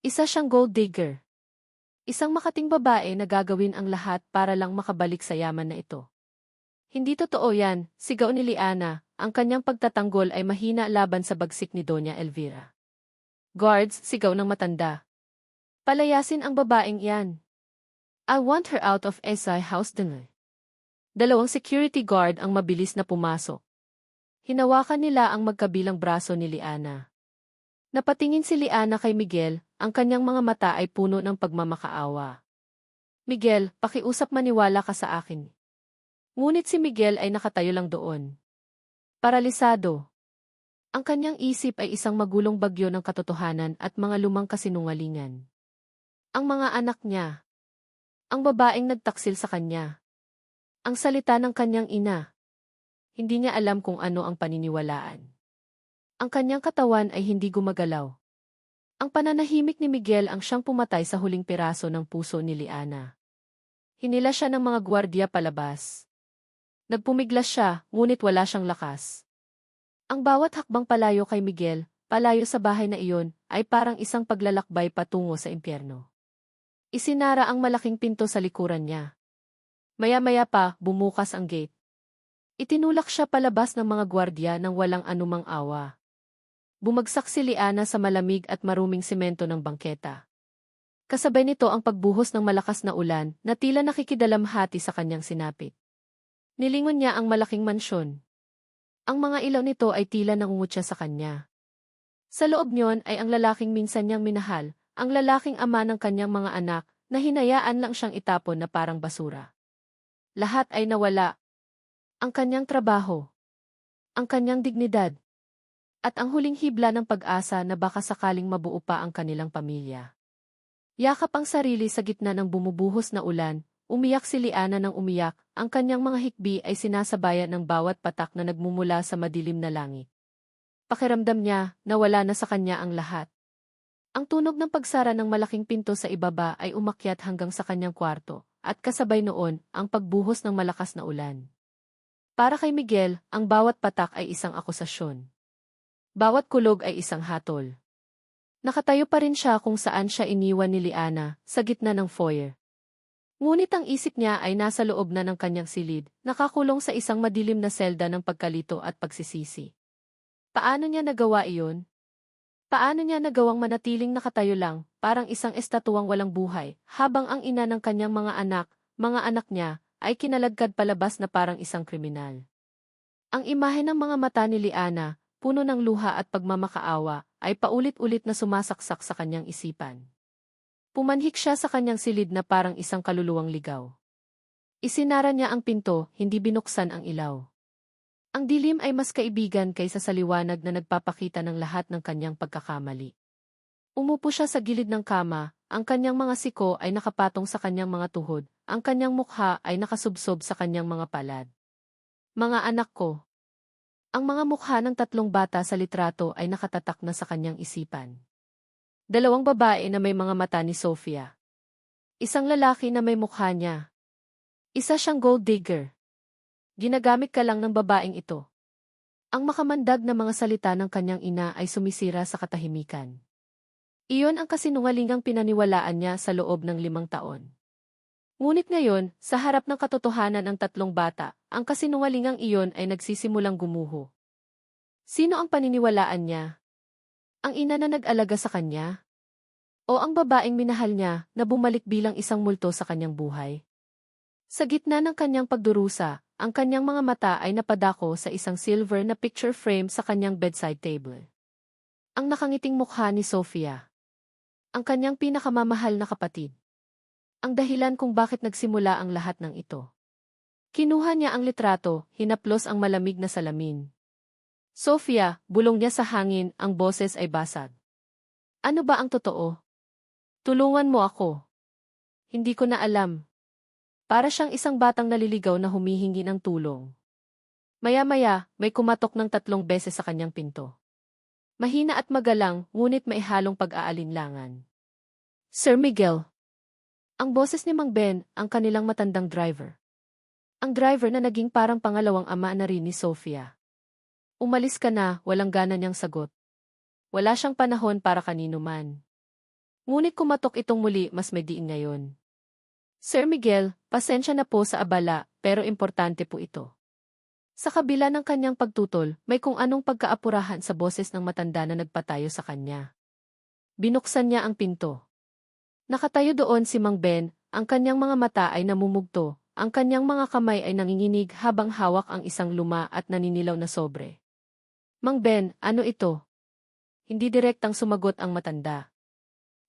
Isa siyang gold digger. Isang makating babae na gagawin ang lahat para lang makabalik sa yaman na ito. Hindi totoo yan, sigaw ni Liana, ang kanyang pagtatanggol ay mahina laban sa bagsik ni Doña Elvira. Guards, sigaw ng matanda. Palayasin ang babaeng iyan. I want her out of SI house dinner. 2 security guard ang mabilis na pumasok. Hinawakan nila ang magkabilang braso ni Liana. Napatingin si Liana kay Miguel, ang kanyang mga mata ay puno ng pagmamakaawa. Miguel, pakiusap maniwala ka sa akin. Ngunit si Miguel ay nakatayo lang doon. Paralisado. Ang kanyang isip ay isang magulong bagyo ng katotohanan at mga lumang kasinungalingan. Ang mga anak niya. Ang babaeng nagtaksil sa kanya. Ang salita ng kanyang ina. Hindi niya alam kung ano ang paniniwalaan. Ang kanyang katawan ay hindi gumagalaw. Ang pananahimik ni Miguel ang siyang pumatay sa huling piraso ng puso ni Liana. Hinila siya ng mga gwardiya palabas. Nagpumiglas siya, ngunit wala siyang lakas. Ang bawat hakbang palayo kay Miguel, palayo sa bahay na iyon, ay parang isang paglalakbay patungo sa impyerno. Isinara ang malaking pinto sa likuran niya. Maya-maya pa, bumukas ang gate. Itinulak siya palabas ng mga gwardiya nang walang anumang awa. Bumagsak si Liana sa malamig at maruming semento ng bangketa. Kasabay nito ang pagbuhos ng malakas na ulan na tila nakikidalamhati sa kanyang sinapit. Nilingon niya ang malaking mansyon. Ang mga ilaw nito ay tila nangungutya sa kanya. Sa loob niyon ay ang lalaking minsan niyang minahal, ang lalaking ama ng kanyang mga anak, na hinayaan lang siyang itapon na parang basura. Lahat ay nawala. Ang kanyang trabaho, ang kanyang dignidad, at ang huling hibla ng pag-asa na baka sakaling mabuo pa ang kanilang pamilya. Yakap ang sarili sa gitna ng bumubuhos na ulan, umiyak si Liana ng umiyak, ang kanyang mga hikbi ay sinasabayan ng bawat patak na nagmumula sa madilim na langit. Pakiramdam niya na wala na sa kanya ang lahat. Ang tunog ng pagsara ng malaking pinto sa ibaba ay umakyat hanggang sa kanyang kwarto, at kasabay noon ang pagbuhos ng malakas na ulan. Para kay Miguel, ang bawat patak ay isang akusasyon. Bawat kulog ay isang hatol. Nakatayo pa rin siya kung saan siya iniwan ni Liana, sa gitna ng foyer. Ngunit ang isip niya ay nasa loob na ng kanyang silid, nakakulong sa isang madilim na selda ng pagkalito at pagsisisi. Paano niya nagawa iyon? Paano niya nagawang manatiling nakatayo lang, parang isang estatuang walang buhay, habang ang ina ng kanyang mga anak niya, ay kinalagkad palabas na parang isang kriminal. Ang imahe ng mga mata ni Liana, puno ng luha at pagmamakaawa, ay paulit-ulit na sumasaksak sa kanyang isipan. Pumanhik siya sa kanyang silid na parang isang kaluluwang ligaw. Isinara niya ang pinto, hindi binuksan ang ilaw. Ang dilim ay mas kaibigan kaysa sa liwanag na nagpapakita ng lahat ng kanyang pagkakamali. Umupo siya sa gilid ng kama, ang kanyang mga siko ay nakapatong sa kanyang mga tuhod, ang kanyang mukha ay nakasubsob sa kanyang mga palad. Mga anak ko. Ang mga mukha ng tatlong bata sa litrato ay nakatatak na sa kanyang isipan. Dalawang babae na may mga mata ni Sofia. Isang lalaki na may mukha niya. Isa siyang gold digger. Ginagamit ka lang ng babaeng ito. Ang makamandag na mga salita ng kanyang ina ay sumisira sa katahimikan. Iyon ang kasinungalingang pinaniwalaan niya sa loob ng 5 taon. Ngunit ngayon, sa harap ng katotohanan ng tatlong bata, ang kasinungalingang iyon ay nagsisimulang gumuho. Sino ang paniniwalaan niya? Ang ina na nag-alaga sa kanya? O ang babaeng minahal niya na bumalik bilang isang multo sa kanyang buhay? Sa gitna ng kanyang pagdurusa, ang kanyang mga mata ay napadako sa isang silver na picture frame sa kanyang bedside table. Ang nakangiting mukha ni Sofia. Ang kanyang pinakamamahal na kapatid. Ang dahilan kung bakit nagsimula ang lahat ng ito. Kinuha niya ang litrato, hinaplos ang malamig na salamin. Sofia, bulong niya sa hangin, ang boses ay basag. Ano ba ang totoo? Tulungan mo ako. Hindi ko na alam. Para siyang isang batang naliligaw na humihingi ng tulong. Maya-maya, may kumatok ng 3 beses sa kanyang pinto. Mahina at magalang, ngunit may halong pag-aalinlangan. Sir Miguel. Ang boses ni Mang Ben, ang kanilang matandang driver. Ang driver na naging parang pangalawang ama na rin ni Sofia. Umalis ka na, walang gana niyang sagot. Wala siyang panahon para kanino man. Ngunit kumatok itong muli, mas may diin ngayon. Sir Miguel, pasensya na po sa abala, pero importante po ito. Sa kabila ng kanyang pagtutol, may kung anong pagkaapurahan sa boses ng matanda na nagpatayo sa kanya. Binuksan niya ang pinto. Nakatayo doon si Mang Ben, ang kanyang mga mata ay namumugto, ang kanyang mga kamay ay nanginginig habang hawak ang isang luma at naninilaw na sobre. Mang Ben, ano ito? Hindi direktang sumagot ang matanda.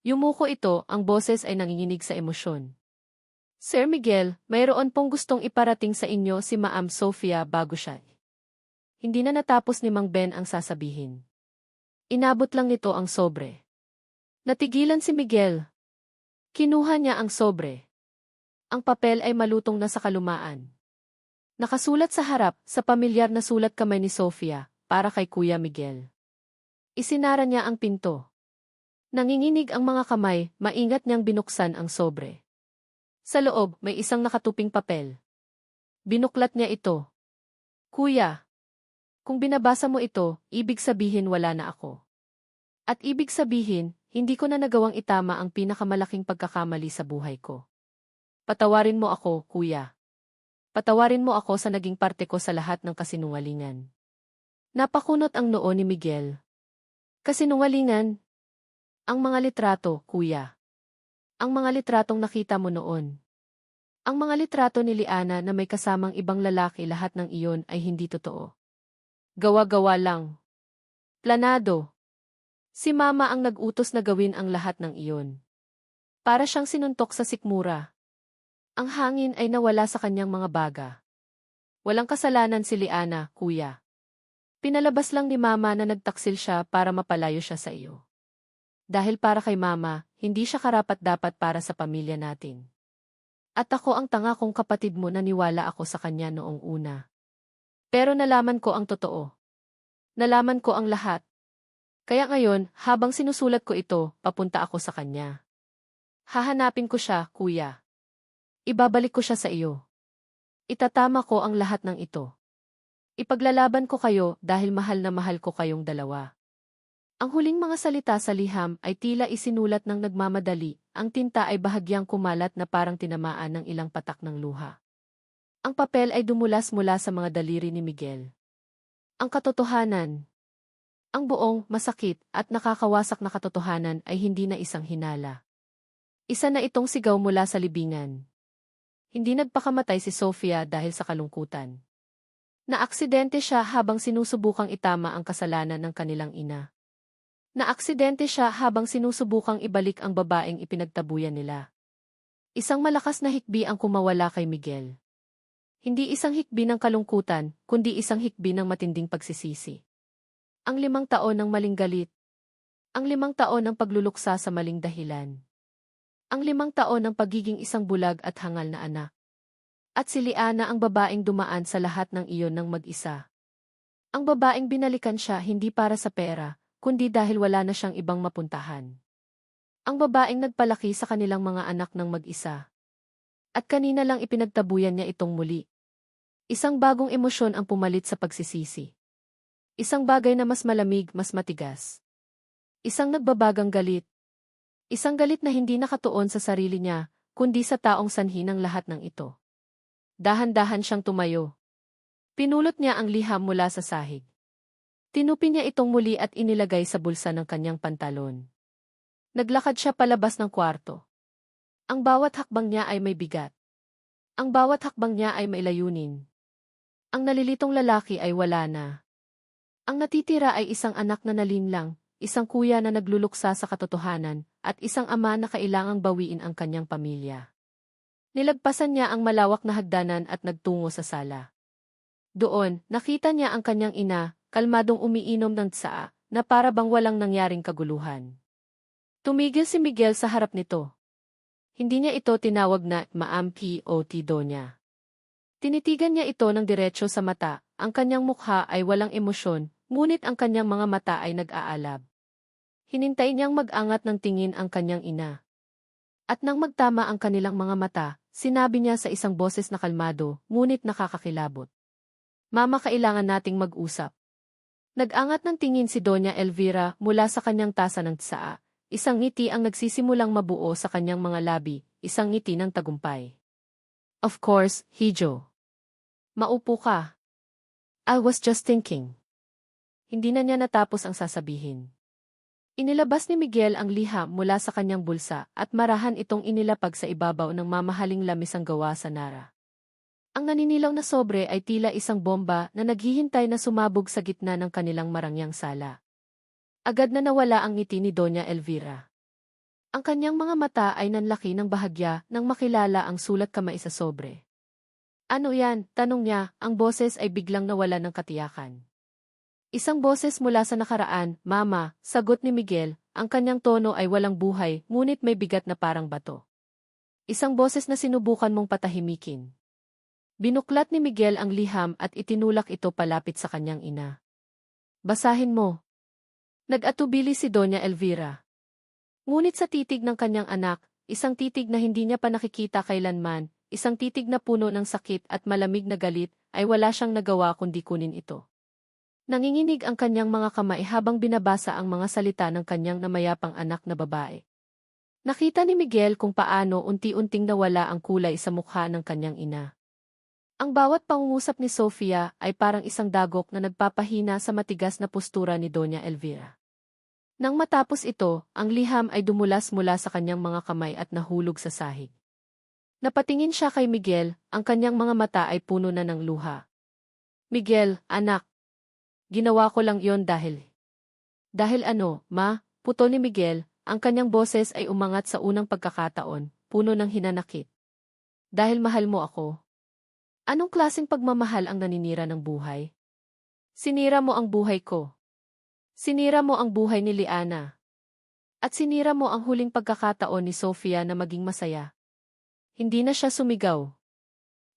Yumuko ito, ang boses ay nanginginig sa emosyon. Sir Miguel, mayroon pong gustong iparating sa inyo si Ma'am Sofia bago siya. Hindi na natapos ni Mang Ben ang sasabihin. Inabot lang nito ang sobre. Natigilan si Miguel. Kinuha niya ang sobre. Ang papel ay malutong na sa kalumaan. Nakasulat sa harap, sa pamilyar na sulat kamay ni Sofia, para kay Kuya Miguel. Isinara niya ang pinto. Nanginginig ang mga kamay, maingat niyang binuksan ang sobre. Sa loob, may isang nakatuping papel. Binuklat niya ito. Kuya, kung binabasa mo ito, ibig sabihin wala na ako. At ibig sabihin, hindi ko na nagawang itama ang pinakamalaking pagkakamali sa buhay ko. Patawarin mo ako, kuya. Patawarin mo ako sa naging parte ko sa lahat ng kasinungalingan. Napakunot ang noo ni Miguel. Kasinungalingan? Ang mga litrato, kuya. Ang mga litratong nakita mo noon. Ang mga litrato ni Liana na may kasamang ibang lalaki, lahat ng iyon ay hindi totoo. Gawa-gawa lang. Planado. Si Mama ang nag-utos na gawin ang lahat ng iyon. Para siyang sinuntok sa sikmura. Ang hangin ay nawala sa kanyang mga baga. Walang kasalanan si Liana, kuya. Pinalabas lang ni Mama na nagtaksil siya para mapalayo siya sa iyo. Dahil para kay Mama, hindi siya karapat-dapat para sa pamilya natin. At ako ang tanga kong kapatid mo, naniwala ako sa kanya noong una. Pero nalaman ko ang totoo. Nalaman ko ang lahat. Kaya ngayon, habang sinusulat ko ito, papunta ako sa kanya. Hahanapin ko siya, kuya. Ibabalik ko siya sa iyo. Itatama ko ang lahat ng ito. Ipaglalaban ko kayo dahil mahal na mahal ko kayong dalawa. Ang huling mga salita sa liham ay tila isinulat ng nagmamadali, ang tinta ay bahagyang kumalat na parang tinamaan ng ilang patak ng luha. Ang papel ay dumulas mula sa mga daliri ni Miguel. Ang katotohanan. Ang buong, masakit, at nakakawasak na katotohanan ay hindi na isang hinala. Isa na itong sigaw mula sa libingan. Hindi nagpakamatay si Sofia dahil sa kalungkutan. Naaksidente siya habang sinusubukang itama ang kasalanan ng kanilang ina. Naaksidente siya habang sinusubukang ibalik ang babaeng ipinagtabuyan nila. Isang malakas na hikbi ang kumawala kay Miguel. Hindi isang hikbi ng kalungkutan, kundi isang hikbi ng matinding pagsisisi. Ang 5 taon ng maling galit. Ang 5 taon ng pagluluksa sa maling dahilan. Ang 5 taon ng pagiging isang bulag at hangal na anak. At si Liana ang babaeng dumaan sa lahat ng iyon ng mag-isa. Ang babaeng binalikan siya hindi para sa pera, kundi dahil wala na siyang ibang mapuntahan. Ang babaeng nagpalaki sa kanilang mga anak ng mag-isa. At kanina lang ipinagtabuyan niya itong muli. Isang bagong emosyon ang pumalit sa pagsisisi. Isang bagay na mas malamig, mas matigas. Isang nagbabagang galit. Isang galit na hindi nakatuon sa sarili niya, kundi sa taong sanhi ng lahat ng ito. Dahan-dahan siyang tumayo. Pinulot niya ang liham mula sa sahig. Tinupi niya itong muli at inilagay sa bulsa ng kanyang pantalon. Naglakad siya palabas ng kwarto. Ang bawat hakbang niya ay may bigat. Ang bawat hakbang niya ay may layunin. Ang nalilitong lalaki ay wala na. Ang natitira ay isang anak na nalinlang, isang kuya na nagluluksa sa katotohanan, at isang ama na kailangang bawiin ang kanyang pamilya. Nilagpasan niya ang malawak na hagdanan at nagtungo sa sala. Doon, nakita niya ang kanyang ina, kalmadong umiinom ng tsaa, na para bang walang nangyaring kaguluhan. Tumigil si Miguel sa harap nito. Hindi niya ito tinawag na Ma'am o Donya. Tinitigan niya ito ng diretso sa mata, ang kanyang mukha ay walang emosyon, ngunit ang kanyang mga mata ay nag-aalab. Hinintay niyang mag-angat ng tingin ang kanyang ina. At nang magtama ang kanilang mga mata, sinabi niya sa isang boses na kalmado, ngunit nakakakilabot. Mama, kailangan nating mag-usap. Nag-angat ng tingin si Doña Elvira mula sa kanyang tasa ng tsaa. Isang ngiti ang nagsisimulang mabuo sa kanyang mga labi, isang ngiti ng tagumpay. Of course, Hijo. Maupo ka. I was just thinking. Hindi na niya natapos ang sasabihin. Inilabas ni Miguel ang liham mula sa kanyang bulsa at marahan itong inilapag sa ibabaw ng mamahaling lamisang gawa sa Nara. Ang naninilaw na sobre ay tila isang bomba na naghihintay na sumabog sa gitna ng kanilang marangyang sala. Agad na nawala ang ngiti ni Doña Elvira. Ang kanyang mga mata ay nanlaki ng bahagya nang makilala ang sulat kamay sa sobre. Ano yan? Tanong niya, ang boses ay biglang nawala ng katiyakan. Isang boses mula sa nakaraan, Mama, sagot ni Miguel, ang kanyang tono ay walang buhay, ngunit may bigat na parang bato. Isang boses na sinubukan mong patahimikin. Binuklat ni Miguel ang liham at itinulak ito palapit sa kanyang ina. Basahin mo. Nag-atubili si Doña Elvira. Ngunit sa titig ng kanyang anak, isang titig na hindi niya pa nakikita kailanman, isang titig na puno ng sakit at malamig na galit, ay wala siyang nagawa kundi kunin ito. Nanginginig ang kanyang mga kamay habang binabasa ang mga salita ng kanyang namayapang anak na babae. Nakita ni Miguel kung paano unti-unting nawala ang kulay sa mukha ng kanyang ina. Ang bawat pangungusap ni Sofia ay parang isang dagok na nagpapahina sa matigas na postura ni Doña Elvira. Nang matapos ito, ang liham ay dumulas mula sa kanyang mga kamay at nahulog sa sahig. Napatingin siya kay Miguel, ang kanyang mga mata ay puno na ng luha. Miguel, anak. Ginawa ko lang yon dahil. Dahil ano, ma? Puto ni Miguel, ang kanyang boses ay umangat sa unang pagkakataon, puno ng hinanakit. Dahil mahal mo ako. Anong klaseng pagmamahal ang naninira ng buhay? Sinira mo ang buhay ko. Sinira mo ang buhay ni Liana. At sinira mo ang huling pagkakataon ni Sofia na maging masaya. Hindi na siya sumigaw.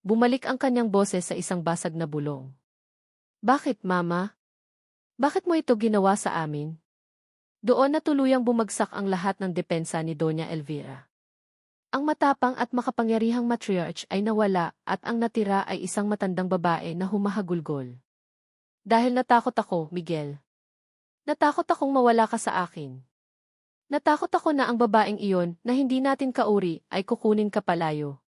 Bumalik ang kanyang boses sa isang basag na bulong. Bakit, Mama? Bakit mo ito ginawa sa amin? Doon na tuluyang bumagsak ang lahat ng depensa ni Doña Elvira. Ang matapang at makapangyarihang matriarch ay nawala at ang natira ay isang matandang babae na humahagulgol. Dahil natakot ako, Miguel. Natakot akong mawala ka sa akin. Natakot ako na ang babaeng iyon na hindi natin kauri ay kukunin ka palayo.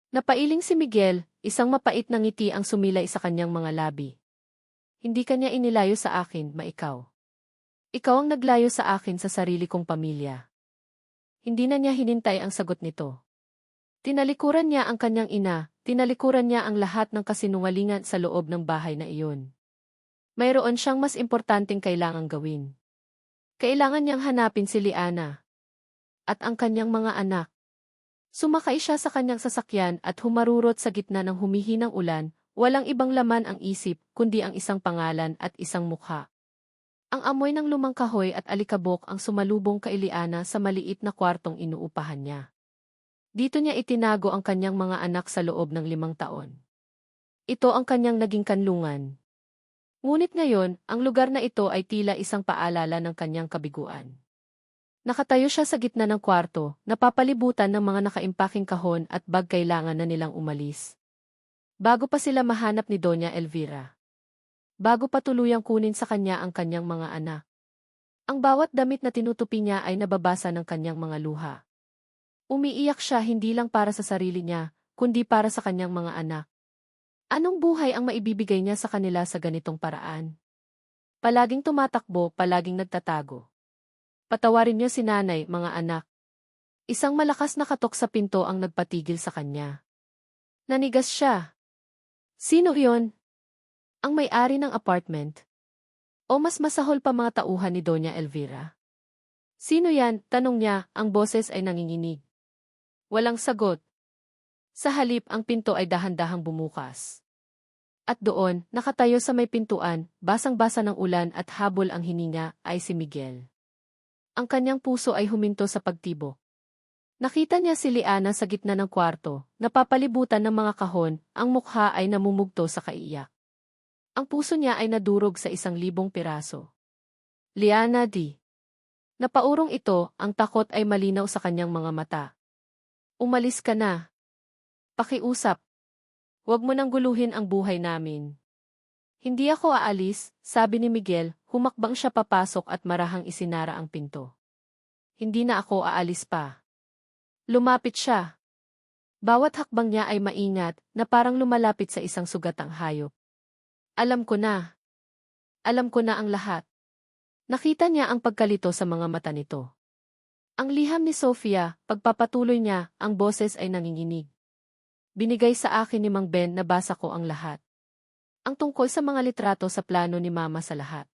Napailing si Miguel, isang mapait na ngiti ang sumilay sa kanyang mga labi. Hindi kanya inilayo sa akin, ikaw. Ikaw ang naglayo sa akin sa sarili kong pamilya. Hindi na niya hinintay ang sagot nito. Tinalikuran niya ang kanyang ina, tinalikuran niya ang lahat ng kasinungalingan sa loob ng bahay na iyon. Mayroon siyang mas importanteng kailangang gawin. Kailangan niyang hanapin si Liana at ang kanyang mga anak. Sumakay siya sa kanyang sasakyan at humarurot sa gitna ng humihinang ulan, walang ibang laman ang isip kundi ang isang pangalan at isang mukha. Ang amoy ng lumang kahoy at alikabok ang sumalubong kay Liana sa maliit na kwartong inuupahan niya. Dito niya itinago ang kanyang mga anak sa loob ng 5 taon. Ito ang kanyang naging kanlungan. Ngunit ngayon, ang lugar na ito ay tila isang paalala ng kanyang kabiguan. Nakatayo siya sa gitna ng kwarto, napapalibutan ng mga nakaimpaking kahon at bag kailangan na nilang umalis. Bago pa sila mahanap ni Doña Elvira. Bago pa tuluyang kunin sa kanya ang kanyang mga anak. Ang bawat damit na tinutupi niya ay nababasa ng kanyang mga luha. Umiiyak siya hindi lang para sa sarili niya, kundi para sa kanyang mga anak. Anong buhay ang maibibigay niya sa kanila sa ganitong paraan? Palaging tumatakbo, palaging nagtatago. Patawarin niyo si nanay, mga anak. Isang malakas na katok sa pinto ang nagpatigil sa kanya. Nanigas siya. Sino yon? Ang may-ari ng apartment? O mas masahol pa mga tauhan ni Doña Elvira? Sino yan? Tanong niya, ang boses ay nanginginig. Walang sagot. Sa halip ang pinto ay dahan-dahang bumukas. At doon, nakatayo sa may pintuan, basang-basa ng ulan at habol ang hininga, ay si Miguel. Ang kanyang puso ay huminto sa pagtibok. Nakita niya si Liana sa gitna ng kwarto, napapalibutan ng mga kahon, ang mukha ay namumugto sa kaiyak. Ang puso niya ay nadurog sa 1,000 piraso. Liana di. Napaurong ito, ang takot ay malinaw sa kanyang mga mata. Umalis ka na. Pakiusap. Huwag mo nang guluhin ang buhay namin. Hindi ako aalis, sabi ni Miguel, humakbang siya papasok at marahang isinara ang pinto. Hindi na ako aalis pa. Lumapit siya. Bawat hakbang niya ay maingat, na parang lumalapit sa isang sugatang hayop. Alam ko na. Alam ko na ang lahat. Nakita niya ang pagkalito sa mga mata nito. Ang liham ni Sofia, pagpapatuloy niya, ang boses ay nanginginig. Binigay sa akin ni Mang Ben na basa ko ang lahat. Ang tungkol sa mga litrato sa plano ni Mama sa lahat.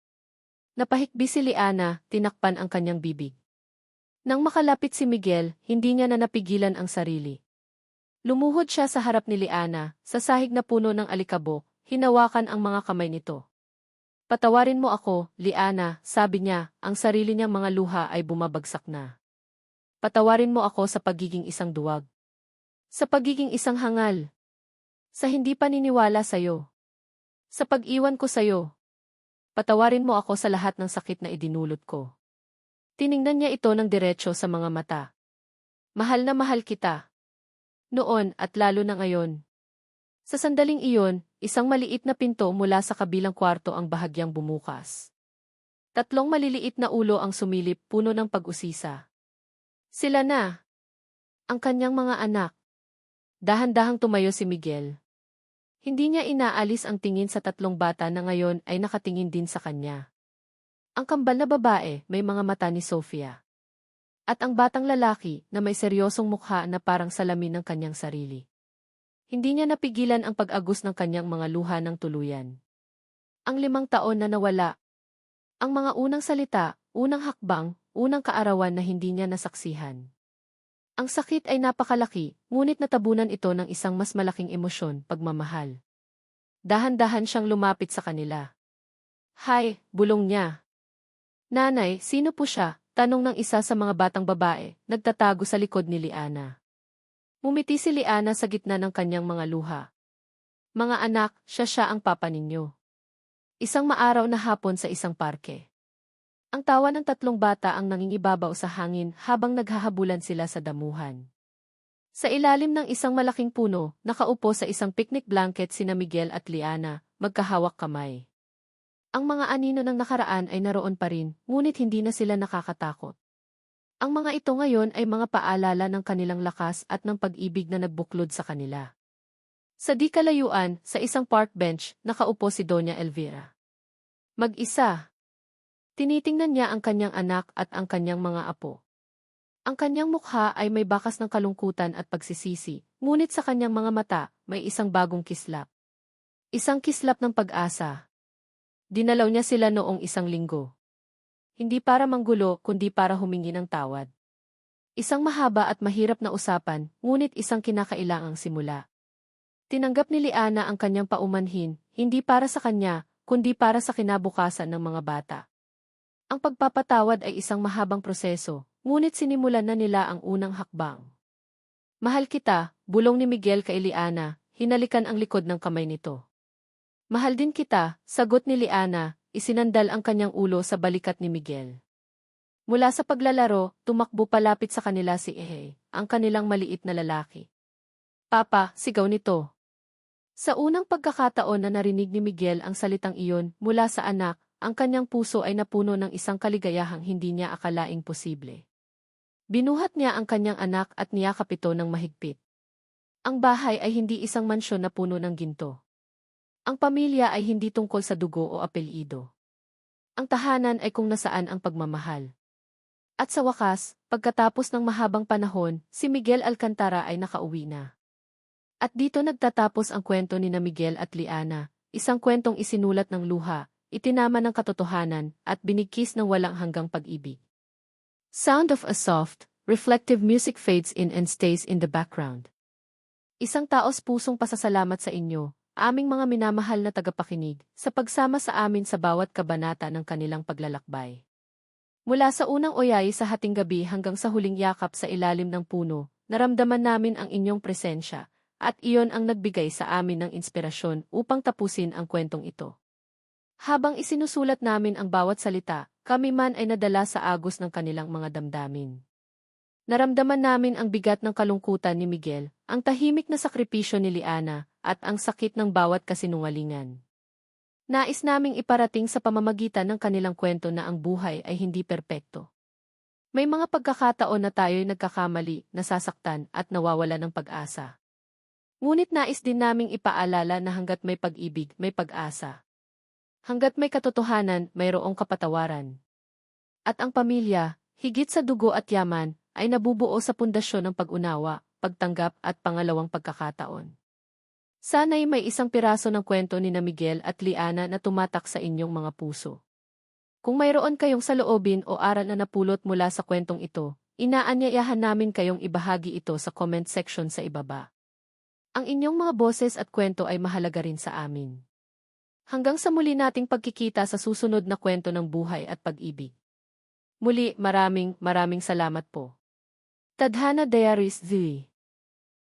Napahikbi si Liana, tinakpan ang kanyang bibig. Nang makalapit si Miguel, hindi niya na napigilan ang sarili. Lumuhod siya sa harap ni Liana, sa sahig na puno ng alikabok, hinawakan ang mga kamay nito. Patawarin mo ako, Liana, sabi niya, ang sarili niyang mga luha ay bumabagsak na. Patawarin mo ako sa pagiging isang duwag. Sa pagiging isang hangal. Sa hindi paniniwala sa'yo. Sa pag-iwan ko sa'yo. Patawarin mo ako sa lahat ng sakit na idinulot ko. Tiningnan niya ito ng diretso sa mga mata. Mahal na mahal kita. Noon at lalo na ngayon. Sa sandaling iyon, isang maliit na pinto mula sa kabilang kwarto ang bahagyang bumukas. 3 maliliit na ulo ang sumilip, puno ng pag-usisa. Sila na. Ang kanyang mga anak. Dahan-dahang tumayo si Miguel. Hindi niya inaalis ang tingin sa 3 bata na ngayon ay nakatingin din sa kanya. Ang kambal na babae, may mga mata ni Sofia. At ang batang lalaki na may seryosong mukha na parang salamin ng kanyang sarili. Hindi niya napigilan ang pag-agos ng kanyang mga luha ng tuluyan. Ang 5 taon na nawala. Ang mga unang salita, unang hakbang, unang kaarawan na hindi niya nasaksihan. Ang sakit ay napakalaki, ngunit natabunan ito ng isang mas malaking emosyon, pagmamahal. Dahan-dahan siyang lumapit sa kanila. Hay, bulong niya. Nanay, sino po siya? Tanong ng isa sa mga batang babae, nagtatago sa likod ni Liana. Mumiti si Liana sa gitna ng kanyang mga luha. Mga anak, siya ang papa ninyo. Isang maaraw na hapon sa isang parke. Ang tawa ng 3 bata ang nangingibabaw sa hangin habang naghahabulan sila sa damuhan. Sa ilalim ng isang malaking puno, nakaupo sa isang picnic blanket sina Miguel at Liana, magkahawak kamay. Ang mga anino ng nakaraan ay naroon pa rin, ngunit hindi na sila nakakatakot. Ang mga ito ngayon ay mga paalala ng kanilang lakas at ng pag-ibig na nagbuklod sa kanila. Sa di kalayuan, sa isang park bench, nakaupo si Doña Elvira. Mag-isa. Tinitingnan niya ang kanyang anak at ang kanyang mga apo. Ang kanyang mukha ay may bakas ng kalungkutan at pagsisisi, ngunit sa kanyang mga mata, may isang bagong kislap. Isang kislap ng pag-asa. Dinalaw niya sila noong 1 linggo. Hindi para manggulo, kundi para humingi ng tawad. Isang mahaba at mahirap na usapan, ngunit isang kinakailangang simula. Tinanggap ni Liana ang kanyang paumanhin, hindi para sa kanya, kundi para sa kinabukasan ng mga bata. Ang pagpapatawad ay isang mahabang proseso, ngunit sinimulan na nila ang unang hakbang. Mahal kita, bulong ni Miguel kay Liana, hinalikan ang likod ng kamay nito. Mahal din kita, sagot ni Liana, isinandal ang kanyang ulo sa balikat ni Miguel. Mula sa paglalaro, tumakbo palapit sa kanila si Ehe, ang kanilang maliit na lalaki. Papa, sigaw nito. Sa unang pagkakataon na narinig ni Miguel ang salitang iyon mula sa anak, ang kanyang puso ay napuno ng isang kaligayahang hindi niya akalaing posible. Binuhat niya ang kanyang anak at niyakap ito ng mahigpit. Ang bahay ay hindi isang mansyon na puno ng ginto. Ang pamilya ay hindi tungkol sa dugo o apelyido. Ang tahanan ay kung nasaan ang pagmamahal. At sa wakas, pagkatapos ng mahabang panahon, si Miguel Alcantara ay nakauwi na. At dito nagtatapos ang kwento ni na Miguel at Liana, isang kwentong isinulat ng luha, itinama ng katotohanan, at binigkis ng walang hanggang pag-ibig. Sound of a soft, reflective music fades in and stays in the background. Isang taos-pusong pasasalamat sa inyo, aming mga minamahal na tagapakinig, sa pagsama sa amin sa bawat kabanata ng kanilang paglalakbay. Mula sa unang oyay sa hating gabi hanggang sa huling yakap sa ilalim ng puno, naramdaman namin ang inyong presensya, at iyon ang nagbigay sa amin ng inspirasyon upang tapusin ang kwentong ito. Habang isinusulat namin ang bawat salita, kami man ay nadala sa agos ng kanilang mga damdamin. Naramdaman namin ang bigat ng kalungkutan ni Miguel, ang tahimik na sakripisyo ni Liana, at ang sakit ng bawat kasinungalingan. Nais naming iparating sa pamamagitan ng kanilang kwento na ang buhay ay hindi perpekto. May mga pagkakataon na tayo'y nagkakamali, nasasaktan at nawawala ng pag-asa. Ngunit nais din naming ipaalala na hanggat may pag-ibig, may pag-asa. Hanggat may katotohanan, mayroong kapatawaran. At ang pamilya, higit sa dugo at yaman, ay nabubuo sa pundasyon ng pag-unawa, pagtanggap at pangalawang pagkakataon. Sana'y may isang piraso ng kwento ni na Miguel at Liana na tumatak sa inyong mga puso. Kung mayroon kayong saloobin o aral na napulot mula sa kwentong ito, inaanyayahan namin kayong ibahagi ito sa comment section sa ibaba. Ang inyong mga boses at kwento ay mahalaga rin sa amin. Hanggang sa muli nating pagkikita sa susunod na kwento ng buhay at pag-ibig. Muli, maraming salamat po. Tadhana Diaries Z.